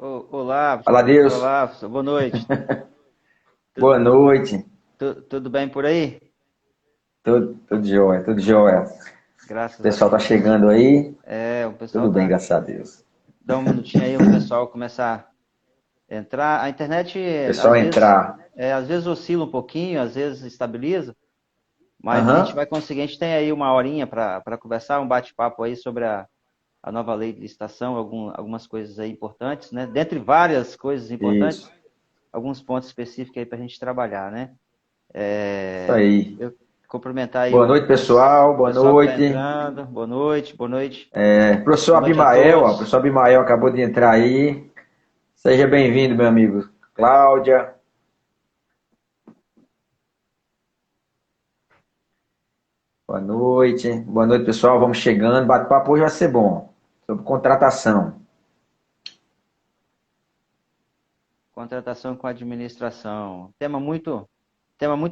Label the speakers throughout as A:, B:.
A: Olá,
B: Fala, Deus.
A: olá, professor, boa noite.
B: Boa
A: Tudo,
B: noite.
A: tudo bem por aí?
B: Tudo jóia, tudo jóia. O
A: Graças a
B: pessoal tá
A: Deus.
B: chegando aí.
A: O pessoal
B: Tudo bem,
A: tá.
B: graças a Deus.
A: Dá um minutinho aí, o pessoal começar a entrar. A internet,
B: O pessoal entrar.
A: às vezes oscila um pouquinho, às vezes estabiliza, mas a gente
B: Aham.
A: vai conseguir. A gente tem aí uma horinha para conversar, um bate-papo aí sobre a nova lei de licitação, algumas coisas aí importantes, né? Dentre várias coisas
B: Isso.
A: importantes, alguns pontos específicos aí para a gente trabalhar, né?
B: Isso aí.
A: Eu cumprimentar aí
B: Boa noite, pessoal.
A: o
B: Boa
A: pessoal que está
B: noite.
A: entrando. Boa noite, boa noite.
B: Professor
A: Boa noite a
B: Abimael, ó. O
A: todos.
B: professor Abimael acabou de entrar aí. Seja bem-vindo, meu amigo. Cláudia. Boa noite. Boa noite, pessoal. Vamos chegando. Bate-papo hoje vai ser bom. Sobre contratação.
A: Contratação com administração. Tema muito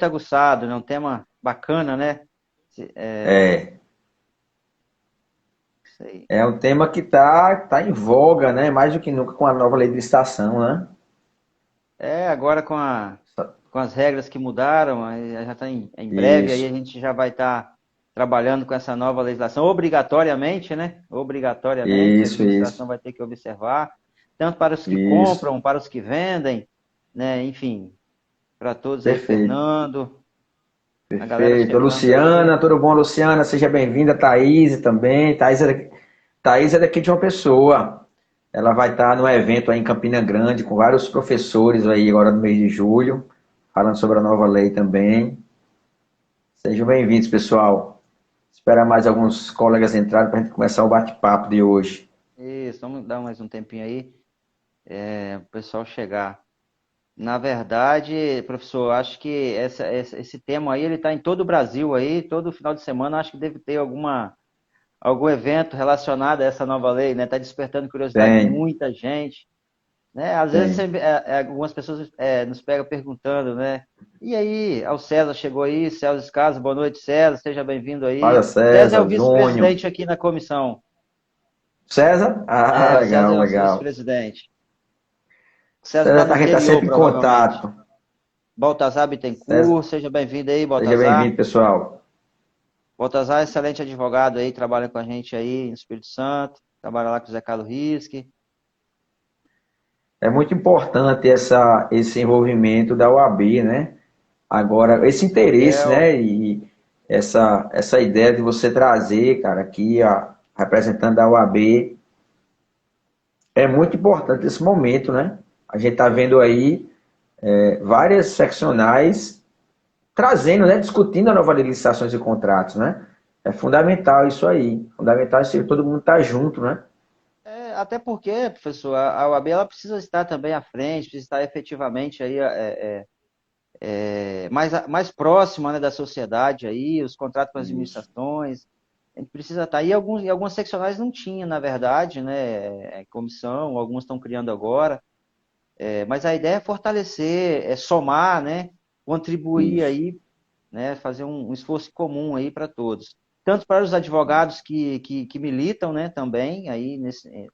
A: aguçado, né? Um tema bacana, né?
B: É.
A: Isso aí.
B: É um tema que tá em voga, né? Mais do que nunca com a nova lei de licitação, né?
A: Agora com as regras que mudaram, aí já está em breve, aí a
B: Isso,
A: gente já vai estar trabalhando com essa nova legislação, obrigatoriamente, né? Obrigatoriamente, a
B: isso,
A: administração vai ter que observar, tanto para os que
B: isso.
A: compram, para os que vendem, né? Enfim, para todos aí,
B: Perfeito,
A: Fernando, a galera
B: perfeito.
A: chegando aí.
B: Luciana, tudo bom, Luciana? Seja bem-vinda. Thaís também. Thaís é daqui de uma pessoa. Ela vai estar no evento aí em Campina Grande com vários professores aí agora no mês de julho, falando sobre a nova lei também. Sejam bem-vindos, pessoal. Esperar mais alguns colegas entrarem para a gente começar o bate-papo de hoje.
A: Isso, vamos dar mais um tempinho aí, o pessoal chegar. Na verdade, professor, acho que esse tema aí, ele está em todo o Brasil aí, todo final de semana, acho que deve ter algum evento relacionado a essa nova lei, né? Está despertando curiosidade de
B: Tem,
A: muita gente, né? Às vezes
B: tem.
A: algumas pessoas nos pegam perguntando, né? E aí, o César chegou aí, César Escaso, boa noite, César, seja bem-vindo
B: Fala,
A: aí. César é o
B: César, Júnior.
A: vice-presidente aqui na comissão.
B: César? Ah,
A: O César é
B: legal,
A: nosso
B: legal.
A: vice-presidente. O César está
B: César
A: no
B: a gente tá
A: interior,
B: sempre em
A: provavelmente.
B: contato.
A: Baltazar
B: César,
A: Bittencourt, seja bem-vindo aí,
B: seja
A: Baltazar.
B: bem-vindo, pessoal.
A: Baltazar é excelente advogado aí, trabalha com a gente aí no Espírito Santo, trabalha lá com o Zé Carlos Risque.
B: É muito importante esse envolvimento da OAB, né? Agora, esse interesse,
A: Miguel,
B: né? E essa ideia de você trazer, cara, aqui a representante da OAB é muito importante esse momento, né? A gente está vendo aí várias seccionais trazendo, né? Discutindo a nova lei de licitações e contratos, né? É fundamental isso aí. Fundamental isso aí, todo mundo tá junto, né?
A: até porque, professor, a OAB ela precisa estar também à frente, precisa estar efetivamente aí mais próxima, né, da sociedade aí, os contratos com as
B: Isso,
A: administrações. A gente precisa estar. E algumas seccionais não tinha, na verdade, né? Comissão, alguns estão criando agora. Mas a ideia é fortalecer, é somar, né? Contribuir
B: isso,
A: aí, né? Fazer um esforço comum aí para todos. Tanto para os advogados que militam, né? Também aí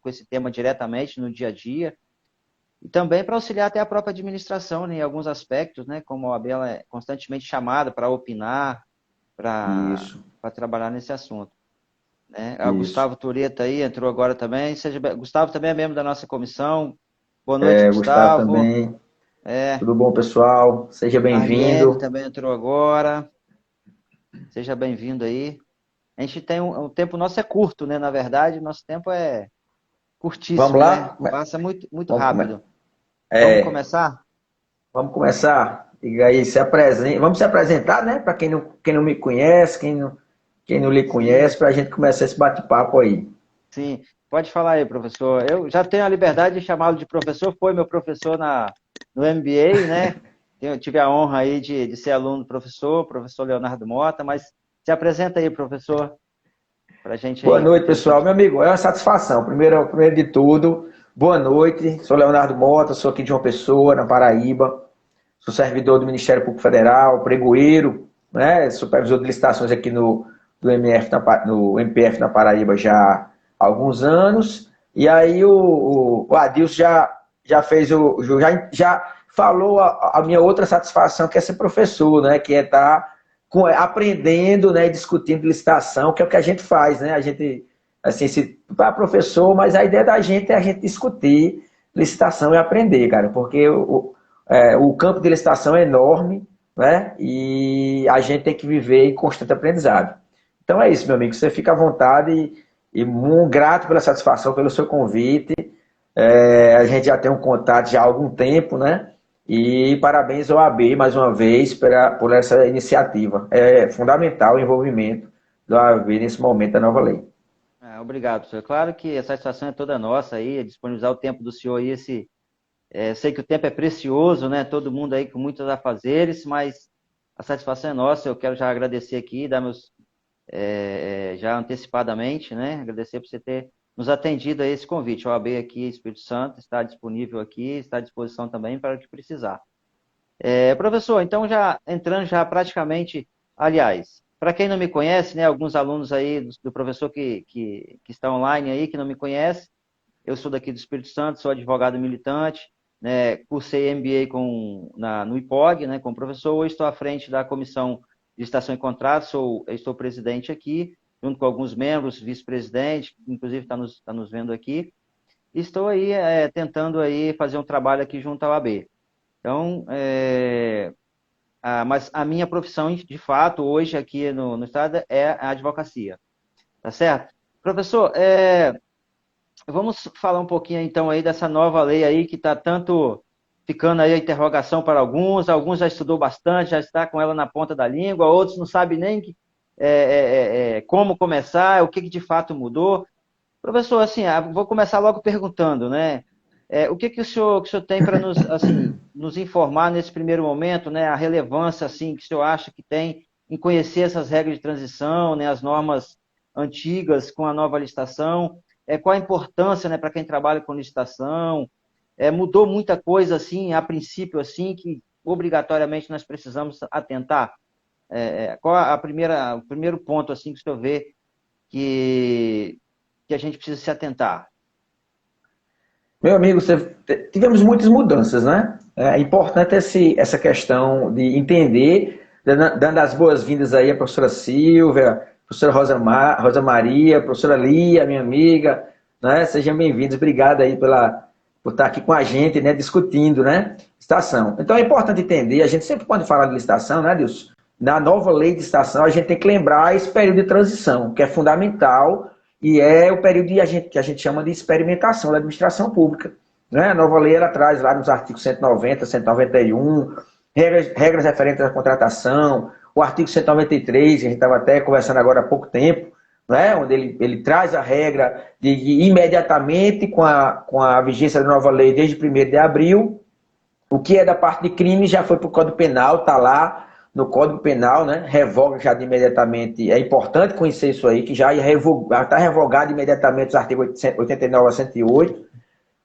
A: com esse tema diretamente no dia a dia. E também para auxiliar até a própria administração, né, em alguns aspectos, né? Como a OAB ela é constantemente chamada para opinar, para
B: isso,
A: trabalhar nesse assunto. Né? O
B: isso.
A: Gustavo Tureta aí entrou agora também. Gustavo também é membro da nossa comissão. Boa noite,
B: Gustavo
A: Gustavo.
B: também.
A: É,
B: Tudo bom, pessoal? Seja
A: Arliene
B: bem-vindo.
A: também entrou agora. Seja bem-vindo aí. A gente tem o tempo nosso é curto, né? Na verdade, nosso tempo é
B: Vamos
A: curtíssimo, né?
B: lá?
A: Passa muito, muito
B: Vamos, come...
A: rápido. Vamos
B: é,
A: começar?
B: vamos começar. Diga aí, se apresente. Vamos se apresentar, né? Para quem não me conhece, quem não lhe
A: Sim,
B: conhece, para a gente começar esse bate-papo aí.
A: sim. Pode falar aí, professor. Eu já tenho a liberdade de chamá-lo de professor, foi meu professor no MBA, né? Eu tive a honra aí de ser aluno do professor, professor Leonardo Mota, mas se apresenta aí, professor, para a gente
B: Boa
A: aí
B: noite,
A: ter um
B: pessoal.
A: pouquinho.
B: Meu amigo, é uma satisfação. Primeiro de tudo, boa noite. Sou Leonardo Mota, sou aqui de uma pessoa, na Paraíba. Sou servidor do Ministério Público Federal, pregoeiro, né? Supervisor de licitações aqui do MF no MPF na Paraíba já há alguns anos. E aí o Adilson já já fez já falou a minha outra satisfação, que é ser professor, né? Que é estar aprendendo, né? E discutindo licitação, que é o que a gente faz, né? A gente, assim, se para professor, mas a ideia da gente é a gente discutir licitação e aprender, cara, porque o campo de licitação é enorme, né? E a gente tem que viver em constante aprendizado. Então é isso, meu amigo. Você fica à vontade e muito grato pela satisfação, pelo seu convite. A gente já tem um contato já há algum tempo, né? E parabéns ao AB mais uma vez por essa iniciativa. É fundamental o envolvimento do AB nesse momento da nova lei.
A: Obrigado, professor. Claro que a satisfação é toda nossa aí, disponibilizar o tempo do senhor aí, sei que o tempo é precioso, né? Todo mundo aí com muitos afazeres, mas a satisfação é nossa. Eu quero já agradecer aqui, dar meus já antecipadamente, né? Agradecer por você ter nos atendido a esse convite. O OAB aqui, Espírito Santo, está disponível aqui, está à disposição também para o que precisar. Professor, então já entrando já praticamente, aliás, para quem não me conhece, né? Alguns alunos aí do professor que está online aí, que não me conhece, eu sou daqui do Espírito Santo, sou advogado militante, né? Cursei MBA no IPOG, né? Como professor, hoje estou à frente da comissão de licitação e contrato, estou presidente aqui, junto com alguns membros, vice-presidente, inclusive está nos vendo aqui. Estou aí tentando aí fazer um trabalho aqui junto ao AB. Então, mas a minha profissão, de fato, hoje aqui no estado é a advocacia. Tá certo? Professor, vamos falar um pouquinho então aí dessa nova lei aí que está tanto ficando aí a interrogação para alguns já estudou bastante, já está com ela na ponta da língua, outros não sabem nem como começar, o que de fato mudou. Professor, assim, vou começar logo perguntando, né? O que o senhor tem para nos informar nesse primeiro momento, né? A relevância assim, que o senhor acha que tem em conhecer essas regras de transição, né? As normas antigas com a nova licitação, qual a importância, né, para quem trabalha com licitação? Mudou muita coisa assim, a princípio, assim, que obrigatoriamente nós precisamos atentar? Qual o primeiro ponto assim que o senhor vê que a gente precisa se atentar?
B: Meu amigo, tivemos muitas mudanças, né? É importante essa questão de entender, dando as boas-vindas aí à professora Silvia, professora Rosa Maria, professora Lia, minha amiga, né? Sejam bem-vindos, obrigado aí por estar aqui com a gente, né? Discutindo, né? Licitação. Então é importante entender, a gente sempre pode falar de licitação, né, Deus? Na nova lei de licitação, a gente tem que lembrar esse período de transição, que é fundamental, e é o período que a gente chama de experimentação da administração pública. Né? A nova lei ela traz lá nos artigos 190, 191, regras referentes à contratação, o artigo 193, que a gente estava até conversando agora há pouco tempo, né? Onde ele traz a regra de imediatamente com a vigência da nova lei desde 1º de abril, o que é da parte de crime já foi para o Código Penal, está lá no Código Penal, né? Revoga já de imediatamente. É importante conhecer isso aí, que já está revogado imediatamente os artigos 89 a 108,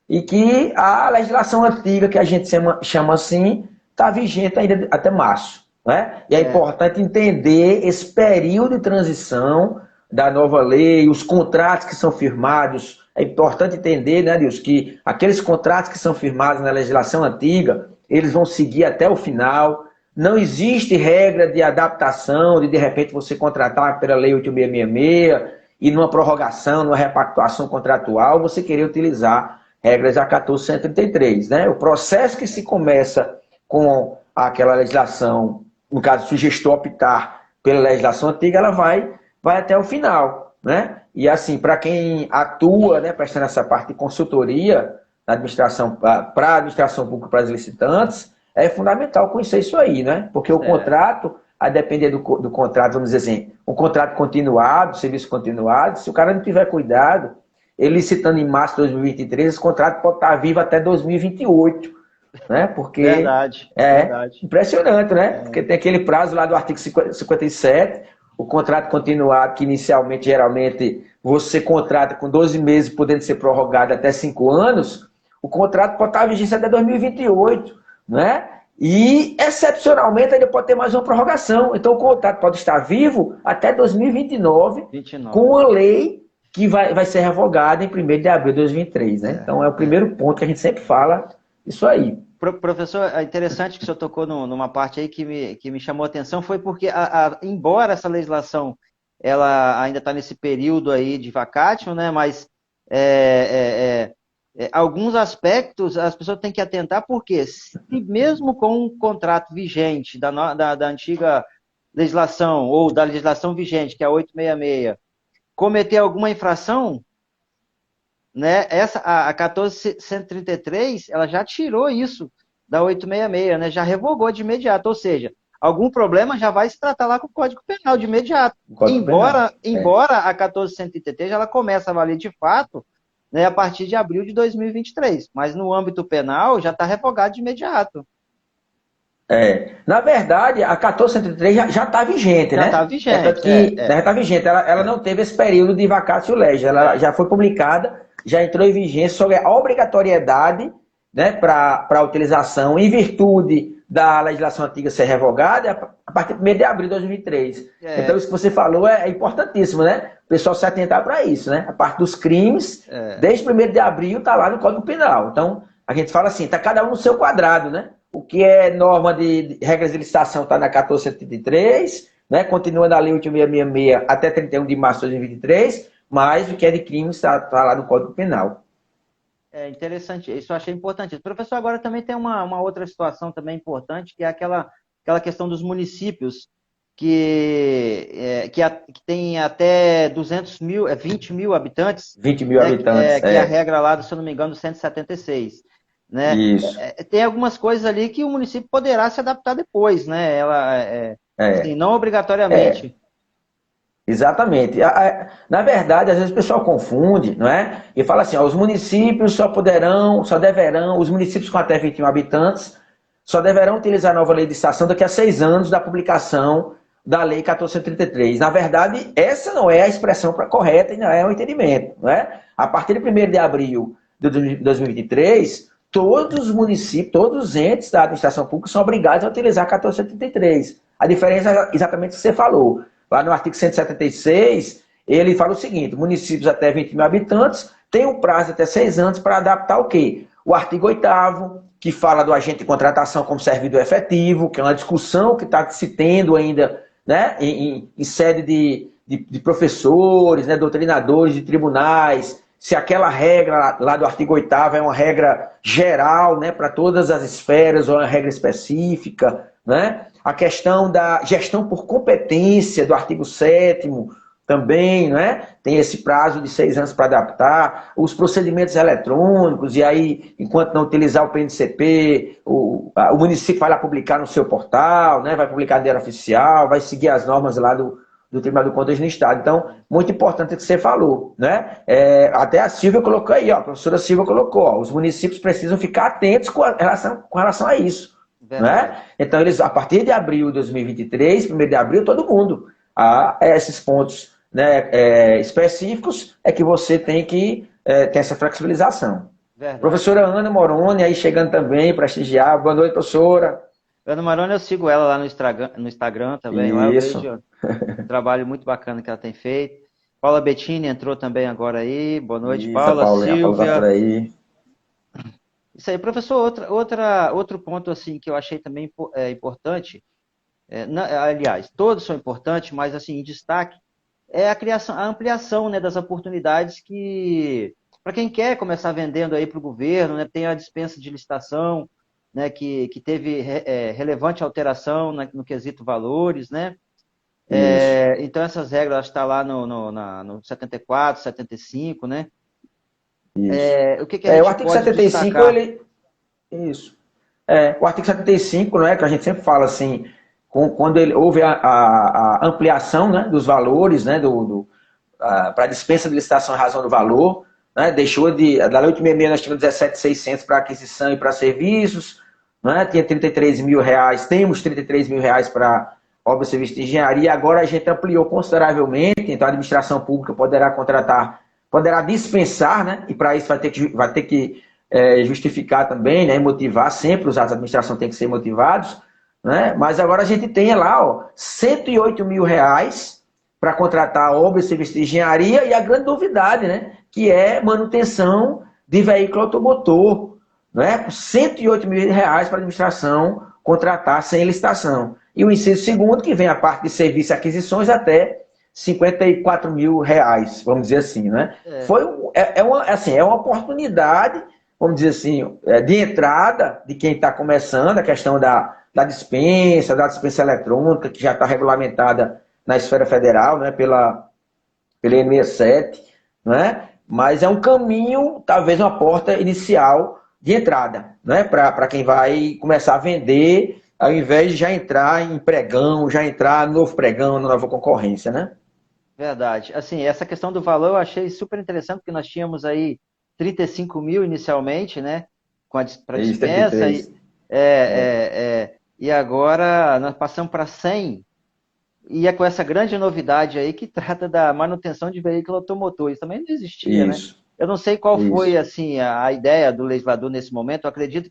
B: e que a legislação antiga, que a gente chama assim, está vigente ainda até março. Né? E é importante entender esse período de transição da nova lei, os contratos que são firmados. É importante entender, né, Deus, que aqueles contratos que são firmados na legislação antiga, eles vão seguir até o final. Não existe regra de adaptação, de repente você contratar pela Lei 8666 e numa prorrogação, numa repactuação contratual, você querer utilizar regras da 1433. Né? O processo que se começa com aquela legislação, no caso, se o gestor optar pela legislação antiga, ela vai até o final. Né? E assim, para quem atua, né, prestando essa parte de consultoria na administração, para a administração pública, para os licitantes, é fundamental conhecer isso aí, né? Porque o contrato, a depender do contrato, vamos dizer assim, um contrato continuado, serviço continuado, se o cara não tiver cuidado, ele licitando em março de 2023, esse contrato pode estar vivo até 2028, né? Porque
A: verdade.
B: Impressionante, né? Porque tem aquele prazo lá do artigo 57, o contrato continuado, que inicialmente, geralmente, você contrata com 12 meses, podendo ser prorrogado até 5 anos, o contrato pode estar vigente até 2028, né? E, excepcionalmente, ainda pode ter mais uma prorrogação. Então, o contrato pode estar vivo até 2029, com uma lei que vai ser revogada em 1º de abril de 2023, né? Então é o primeiro ponto que a gente sempre fala, isso aí.
A: Professor, é interessante que o senhor tocou numa parte aí que me chamou a atenção, foi porque, embora essa legislação ela ainda está nesse período aí de vacatio, né, mas alguns aspectos as pessoas têm que atentar, porque se mesmo com um contrato vigente da antiga legislação, ou da legislação vigente, que é a 866, cometer alguma infração, né, a 14.133, ela já tirou isso da 866, né, já revogou de imediato, ou seja, algum problema já vai se tratar lá com o Código Penal de imediato. Embora a 14.133 ela começa a valer de fato, né, a partir de abril de 2023, mas no âmbito penal já está revogado de imediato.
B: Na verdade, a 14.133 já está vigente, né?
A: Já está vigente.
B: Já está vigente. Ela não teve esse período de vacatio legis. Ela já foi publicada, já entrou em vigência sobre a obrigatoriedade, né, para a utilização, em virtude da legislação antiga ser revogada, a partir de 1º de abril de 2003. Então, isso que você falou é importantíssimo, né? O pessoal se atentar para isso, né? A parte dos crimes, desde 1º de abril, está lá no Código Penal. Então, a gente fala assim, está cada um no seu quadrado, né? O que é norma de regras de licitação está na 14.133, né? Continua na Lei 8.666 até 31 de março de 2023, mas o que é de crimes está lá no Código Penal.
A: É interessante, isso eu achei importante. Professor, agora também tem uma outra situação também importante, que é aquela questão dos municípios que tem até 20 mil habitantes.
B: 20 mil habitantes.
A: Que é a regra lá, se eu não me engano, 176. Né?
B: Isso.
A: Tem algumas coisas ali que o município poderá se adaptar depois, né? Assim, não obrigatoriamente.
B: Exatamente. Na verdade, às vezes o pessoal confunde, não é? E fala assim, os municípios os municípios com até 21 habitantes, só deverão utilizar a nova lei de licitação daqui a 6 anos da publicação da Lei 14.133. Na verdade, essa não é a expressão correta e não é o entendimento, não é? A partir de 1º de abril de 2023, todos os municípios, todos os entes da administração pública são obrigados a utilizar a 14.133. A diferença é exatamente o que você falou. Lá no artigo 176, ele fala o seguinte, municípios até 20 mil habitantes têm um prazo de até 6 anos para adaptar o quê? O artigo 8º, que fala do agente de contratação como servidor efetivo, que é uma discussão que está se tendo ainda, né, em sede de professores, né, doutrinadores de tribunais, se aquela regra lá do artigo 8º é uma regra geral, né, para todas as esferas ou é uma regra específica, né? A questão da gestão por competência do artigo 7º também, né? Tem esse prazo de 6 anos para adaptar, os procedimentos eletrônicos, e aí, enquanto não utilizar o PNCP, o município vai lá publicar no seu portal, né? Vai publicar no Diário Oficial, vai seguir as normas lá do Tribunal de Contas do Estado. Então, muito importante o que você falou, né? Até a Silvia colocou aí, ó, a professora Silvia colocou, ó, os municípios precisam ficar atentos com relação a isso. Né? Então, eles, a partir de abril de 2023, 1º de abril, todo mundo, esses pontos, né, específicos, é que você tem que ter essa flexibilização. Verdade. Professora Ana Moroni, aí chegando também, prestigiar. Boa noite, professora.
A: Ana Moroni, eu sigo ela lá no Instagram também.
B: Isso.
A: Lá eu vejo um trabalho muito bacana que ela tem feito. Paula Bettini entrou também agora aí. Boa noite, isso, Paula.
B: Paulinha,
A: Silvia.
B: Paula tá por aí.
A: Isso aí, professor, outro ponto assim que eu achei também importante, aliás, todos são importantes, mas assim, em destaque, é a ampliação, né, das oportunidades que, para quem quer começar vendendo aí para o governo, né, tem a dispensa de licitação, né, que teve relevante alteração no quesito valores, né? Então essas regras estão lá no 74, 75, né? O que a gente
B: o artigo
A: pode
B: 75,
A: destacar?
B: Isso. O artigo 75, né, que a gente sempre fala assim, quando houve a ampliação, né, dos valores, né, para a dispensa de licitação em razão do valor, né, deixou da Lei 866 nós tínhamos 17.600 para aquisição e para serviços, né, tinha 33 mil reais, temos 33 mil reais para obra e serviço de engenharia, agora a gente ampliou consideravelmente, então a administração pública poderá dispensar, né, e para isso vai ter que justificar também, né, motivar, sempre os atos de administração têm que ser motivados, né, mas agora a gente tem lá, ó, 108 mil reais para contratar obras e serviços de engenharia e a grande novidade, né, que é manutenção de veículo automotor, né, com R$ 108 mil para a administração contratar sem licitação. E o inciso segundo, que vem a parte de serviços e aquisições, até R$ 54 mil, vamos dizer assim, né? É uma oportunidade, vamos dizer assim, de entrada de quem está começando, a questão da dispensa eletrônica, que já está regulamentada na esfera federal, né, pela N67, né? Mas é um caminho, talvez uma porta inicial de entrada, né, para quem vai começar a vender, ao invés de já entrar em pregão, já entrar no novo pregão, na nova concorrência, né?
A: Verdade. Assim, essa questão do valor eu achei super interessante, porque nós tínhamos aí 35 mil inicialmente, né? Para
B: Isso,
A: dispensa,
B: 33.
A: e agora nós passamos para 100, e é com essa grande novidade aí que trata da manutenção de veículo automotor. Isso também não existia, né?
B: Isso,
A: Eu não sei qual foi
B: isso.
A: assim a ideia do legislador nesse momento. Eu acredito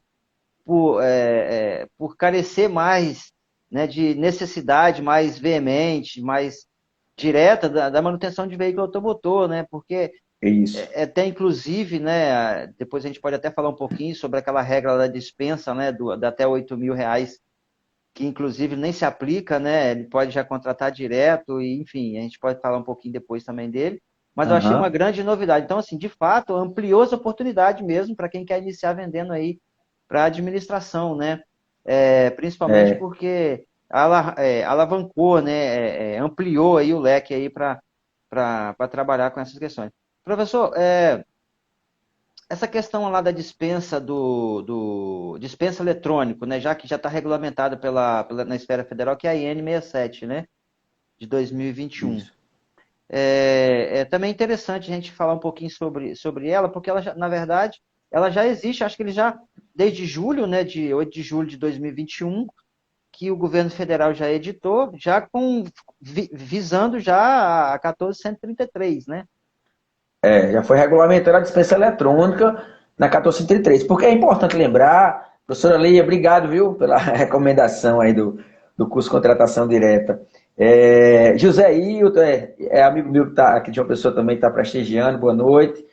A: por carecer mais, né, de necessidade mais veemente, mais direta da manutenção de veículo automotor, né? Porque
B: Isso.
A: até inclusive, né, depois a gente pode até falar um pouquinho sobre aquela regra da dispensa, né, da até R$ 8 mil, que inclusive nem se aplica, né? Ele pode já contratar direto, e enfim, a gente pode falar um pouquinho depois também dele. Mas eu achei uma
B: Aham.
A: grande novidade. Então, assim, de fato, ampliou essa oportunidade mesmo para quem quer iniciar vendendo aí para a administração, né? Principalmente
B: É,
A: porque alavancou, né? Ampliou aí o leque aí para trabalhar com essas questões. Professor, essa questão lá da dispensa dispensa eletrônico, né? Já que já está regulamentada na esfera federal, que é a IN 67, né? De 2021.
B: isso.
A: É também interessante a gente falar um pouquinho sobre ela, porque ela, na verdade, ela já existe, acho que ele já, desde julho, né, de 8 de julho de 2021, que o governo federal já editou, já visando já a 1433, né?
B: Já foi regulamentada a dispensa eletrônica na 1433. Porque é importante lembrar, professora Leia, obrigado, viu, pela recomendação aí do curso de contratação direta. José Hilton é amigo meu que está aqui de uma pessoa também que está prestigiando, boa noite.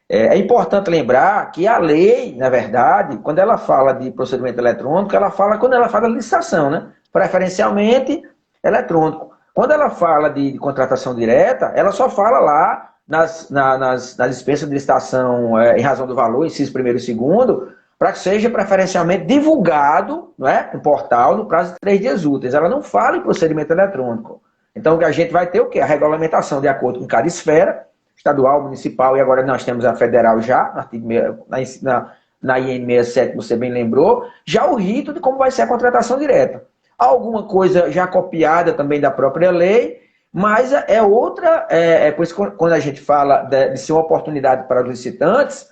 B: É importante lembrar que a lei, na verdade, quando ela fala de procedimento eletrônico, ela fala quando ela fala de licitação, né? Preferencialmente eletrônico. Quando ela fala de contratação direta, ela só fala lá nas dispensas de licitação em razão do valor, inciso primeiro e segundo, para que seja preferencialmente divulgado, né, no portal no prazo de 3 dias úteis. Ela não fala em procedimento eletrônico. Então, a gente vai ter o quê? A regulamentação de acordo com cada esfera, estadual, municipal, e agora nós temos a federal já, na IN 67, você bem lembrou, já o rito de como vai ser a contratação direta. Alguma coisa já copiada também da própria lei, mas é outra, por isso que quando a gente fala de ser uma oportunidade para os licitantes,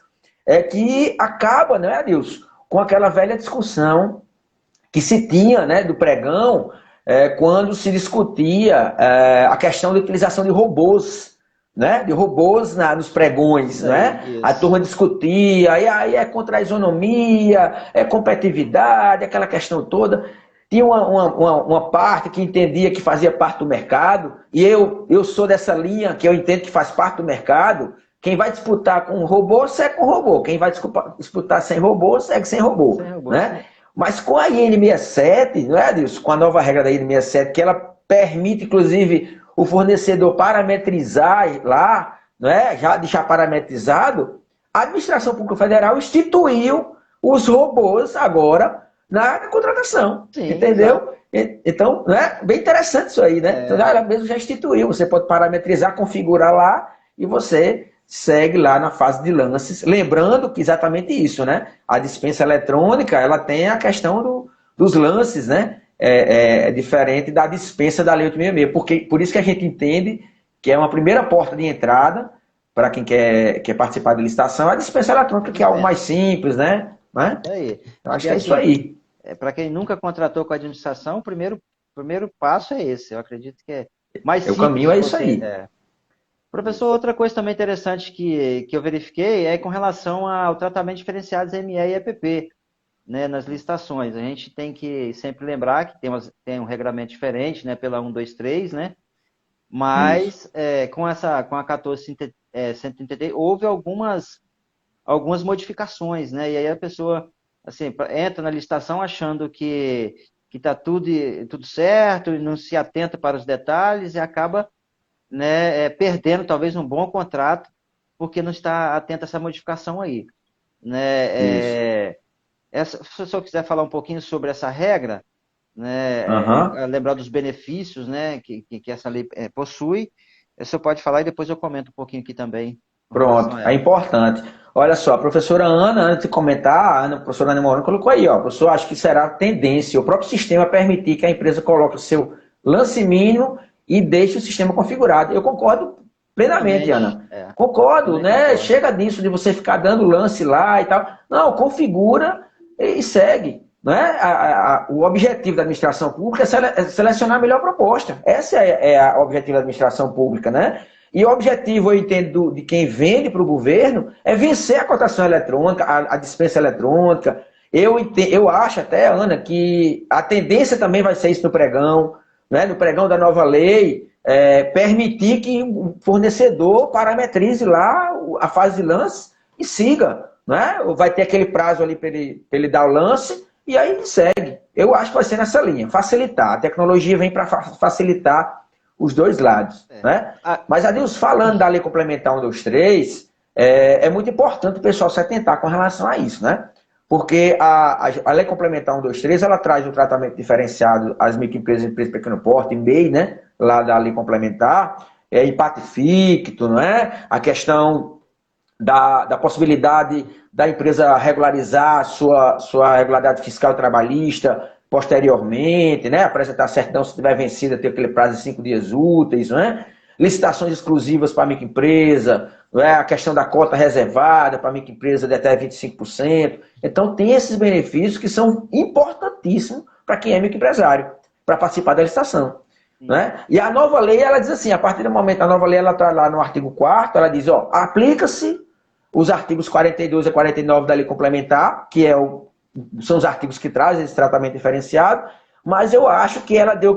B: é que acaba, né, Adilson, com aquela velha discussão que se tinha, né, do pregão, quando se discutia a questão da utilização de robôs, né, de robôs nos pregões, né? A
A: Isso.
B: turma discutia, e aí é contra a isonomia, é competitividade, aquela questão toda. Tinha uma parte que entendia que fazia parte do mercado, e eu sou dessa linha que eu entendo que faz parte do mercado. Quem vai disputar com robô, segue com robô. Quem vai disputar sem robô, segue sem robô.
A: Sem robô,
B: Né? Mas com a IN 67, não é, Adilson? Com a nova regra da IN 67, que ela permite, inclusive, o fornecedor parametrizar lá, não é? Já deixar parametrizado, a Administração Pública Federal instituiu os robôs agora na contratação.
A: sim, exato.
B: Entendeu? Então, né? Bem interessante isso aí, né? Então, ela mesmo já instituiu. Você pode parametrizar, configurar lá e você segue lá na fase de lances. Lembrando que exatamente isso, né? A dispensa eletrônica, ela tem a questão dos lances, né? É diferente da dispensa da Lei 866. Porque, por isso que a gente entende que é uma primeira porta de entrada para quem quer participar de licitação, a dispensa eletrônica, que é algo mais
A: Dispensa.
B: simples, né?
A: Isso aí.
B: Eu acho
A: Porque
B: que é isso
A: assim,
B: aí.
A: para quem nunca contratou com a administração, o primeiro passo é esse. Eu acredito que é mais
B: O
A: simples
B: caminho
A: de
B: é isso
A: você.
B: aí.
A: Professor, outra coisa também interessante que eu verifiquei é com relação ao tratamento diferenciado ME e EPP, né, nas licitações. A gente tem que sempre lembrar que tem um regulamento diferente, né, pela 123, né?
B: Isso.
A: Mas com a 14.133 houve algumas modificações, né? E aí a pessoa assim, entra na licitação achando que está tudo certo e não se atenta para os detalhes e acaba, né, perdendo talvez um bom contrato porque não está atento a essa modificação aí,
B: Isso.
A: né? Se o senhor quiser falar um pouquinho sobre essa regra, né,
B: Aham.
A: lembrar dos benefícios, né, que essa lei possui, o senhor pode falar e depois eu comento um pouquinho aqui também com relação
B: Pronto,
A: a
B: é
A: ela.
B: importante. Olha só, a professora Ana, antes de comentar, a professora Ana Moreno colocou aí, ó, professor, acho que será tendência o próprio sistema permitir que a empresa coloque o seu lance mínimo e deixe o sistema configurado. Eu concordo plenamente,
A: Plenamente,
B: Ana. Concordo,
A: também
B: né?
A: concordo.
B: Chega disso de você ficar dando lance lá e tal. Não, configura e segue. Né? O objetivo da administração pública é selecionar a melhor proposta. Esse é o objetivo da administração pública, né? E o objetivo, eu entendo, de quem vende para o governo é vencer a cotação eletrônica, a dispensa eletrônica. Eu acho até, Ana, que a tendência também vai ser isso no pregão, né? No pregão da nova lei, permitir que o fornecedor parametrize lá a fase de lance e siga. Né? Vai ter aquele prazo ali para ele dar o lance e aí ele segue. Eu acho que vai ser nessa linha, facilitar. A tecnologia vem para facilitar os dois lados.
A: É.
B: Né?
A: Ah,
B: Mas, Adilson, falando da Lei Complementar 123, é muito importante o pessoal se atentar com relação a isso, né? Porque a Lei Complementar 123, ela traz o tratamento diferenciado às microempresas e empresas de pequeno porte, MEI, né? Lá da Lei Complementar, empate ficto, não é? A questão da possibilidade da empresa regularizar sua regularidade fiscal e trabalhista posteriormente, né? Apresentar certidão se tiver vencida, ter aquele prazo de 5 dias úteis, né? Licitações exclusivas para a microempresa, né? A questão da cota reservada para a microempresa de até 25%. Então, tem esses benefícios que são importantíssimos para quem é microempresário, para participar da licitação.
A: sim.
B: Né? E a nova lei, ela diz assim, a partir do momento, a nova lei, ela está lá no artigo 4º, ela diz, ó, aplica-se os artigos 42 a 49 da lei complementar, que são os artigos que trazem esse tratamento diferenciado, mas eu acho que ela deu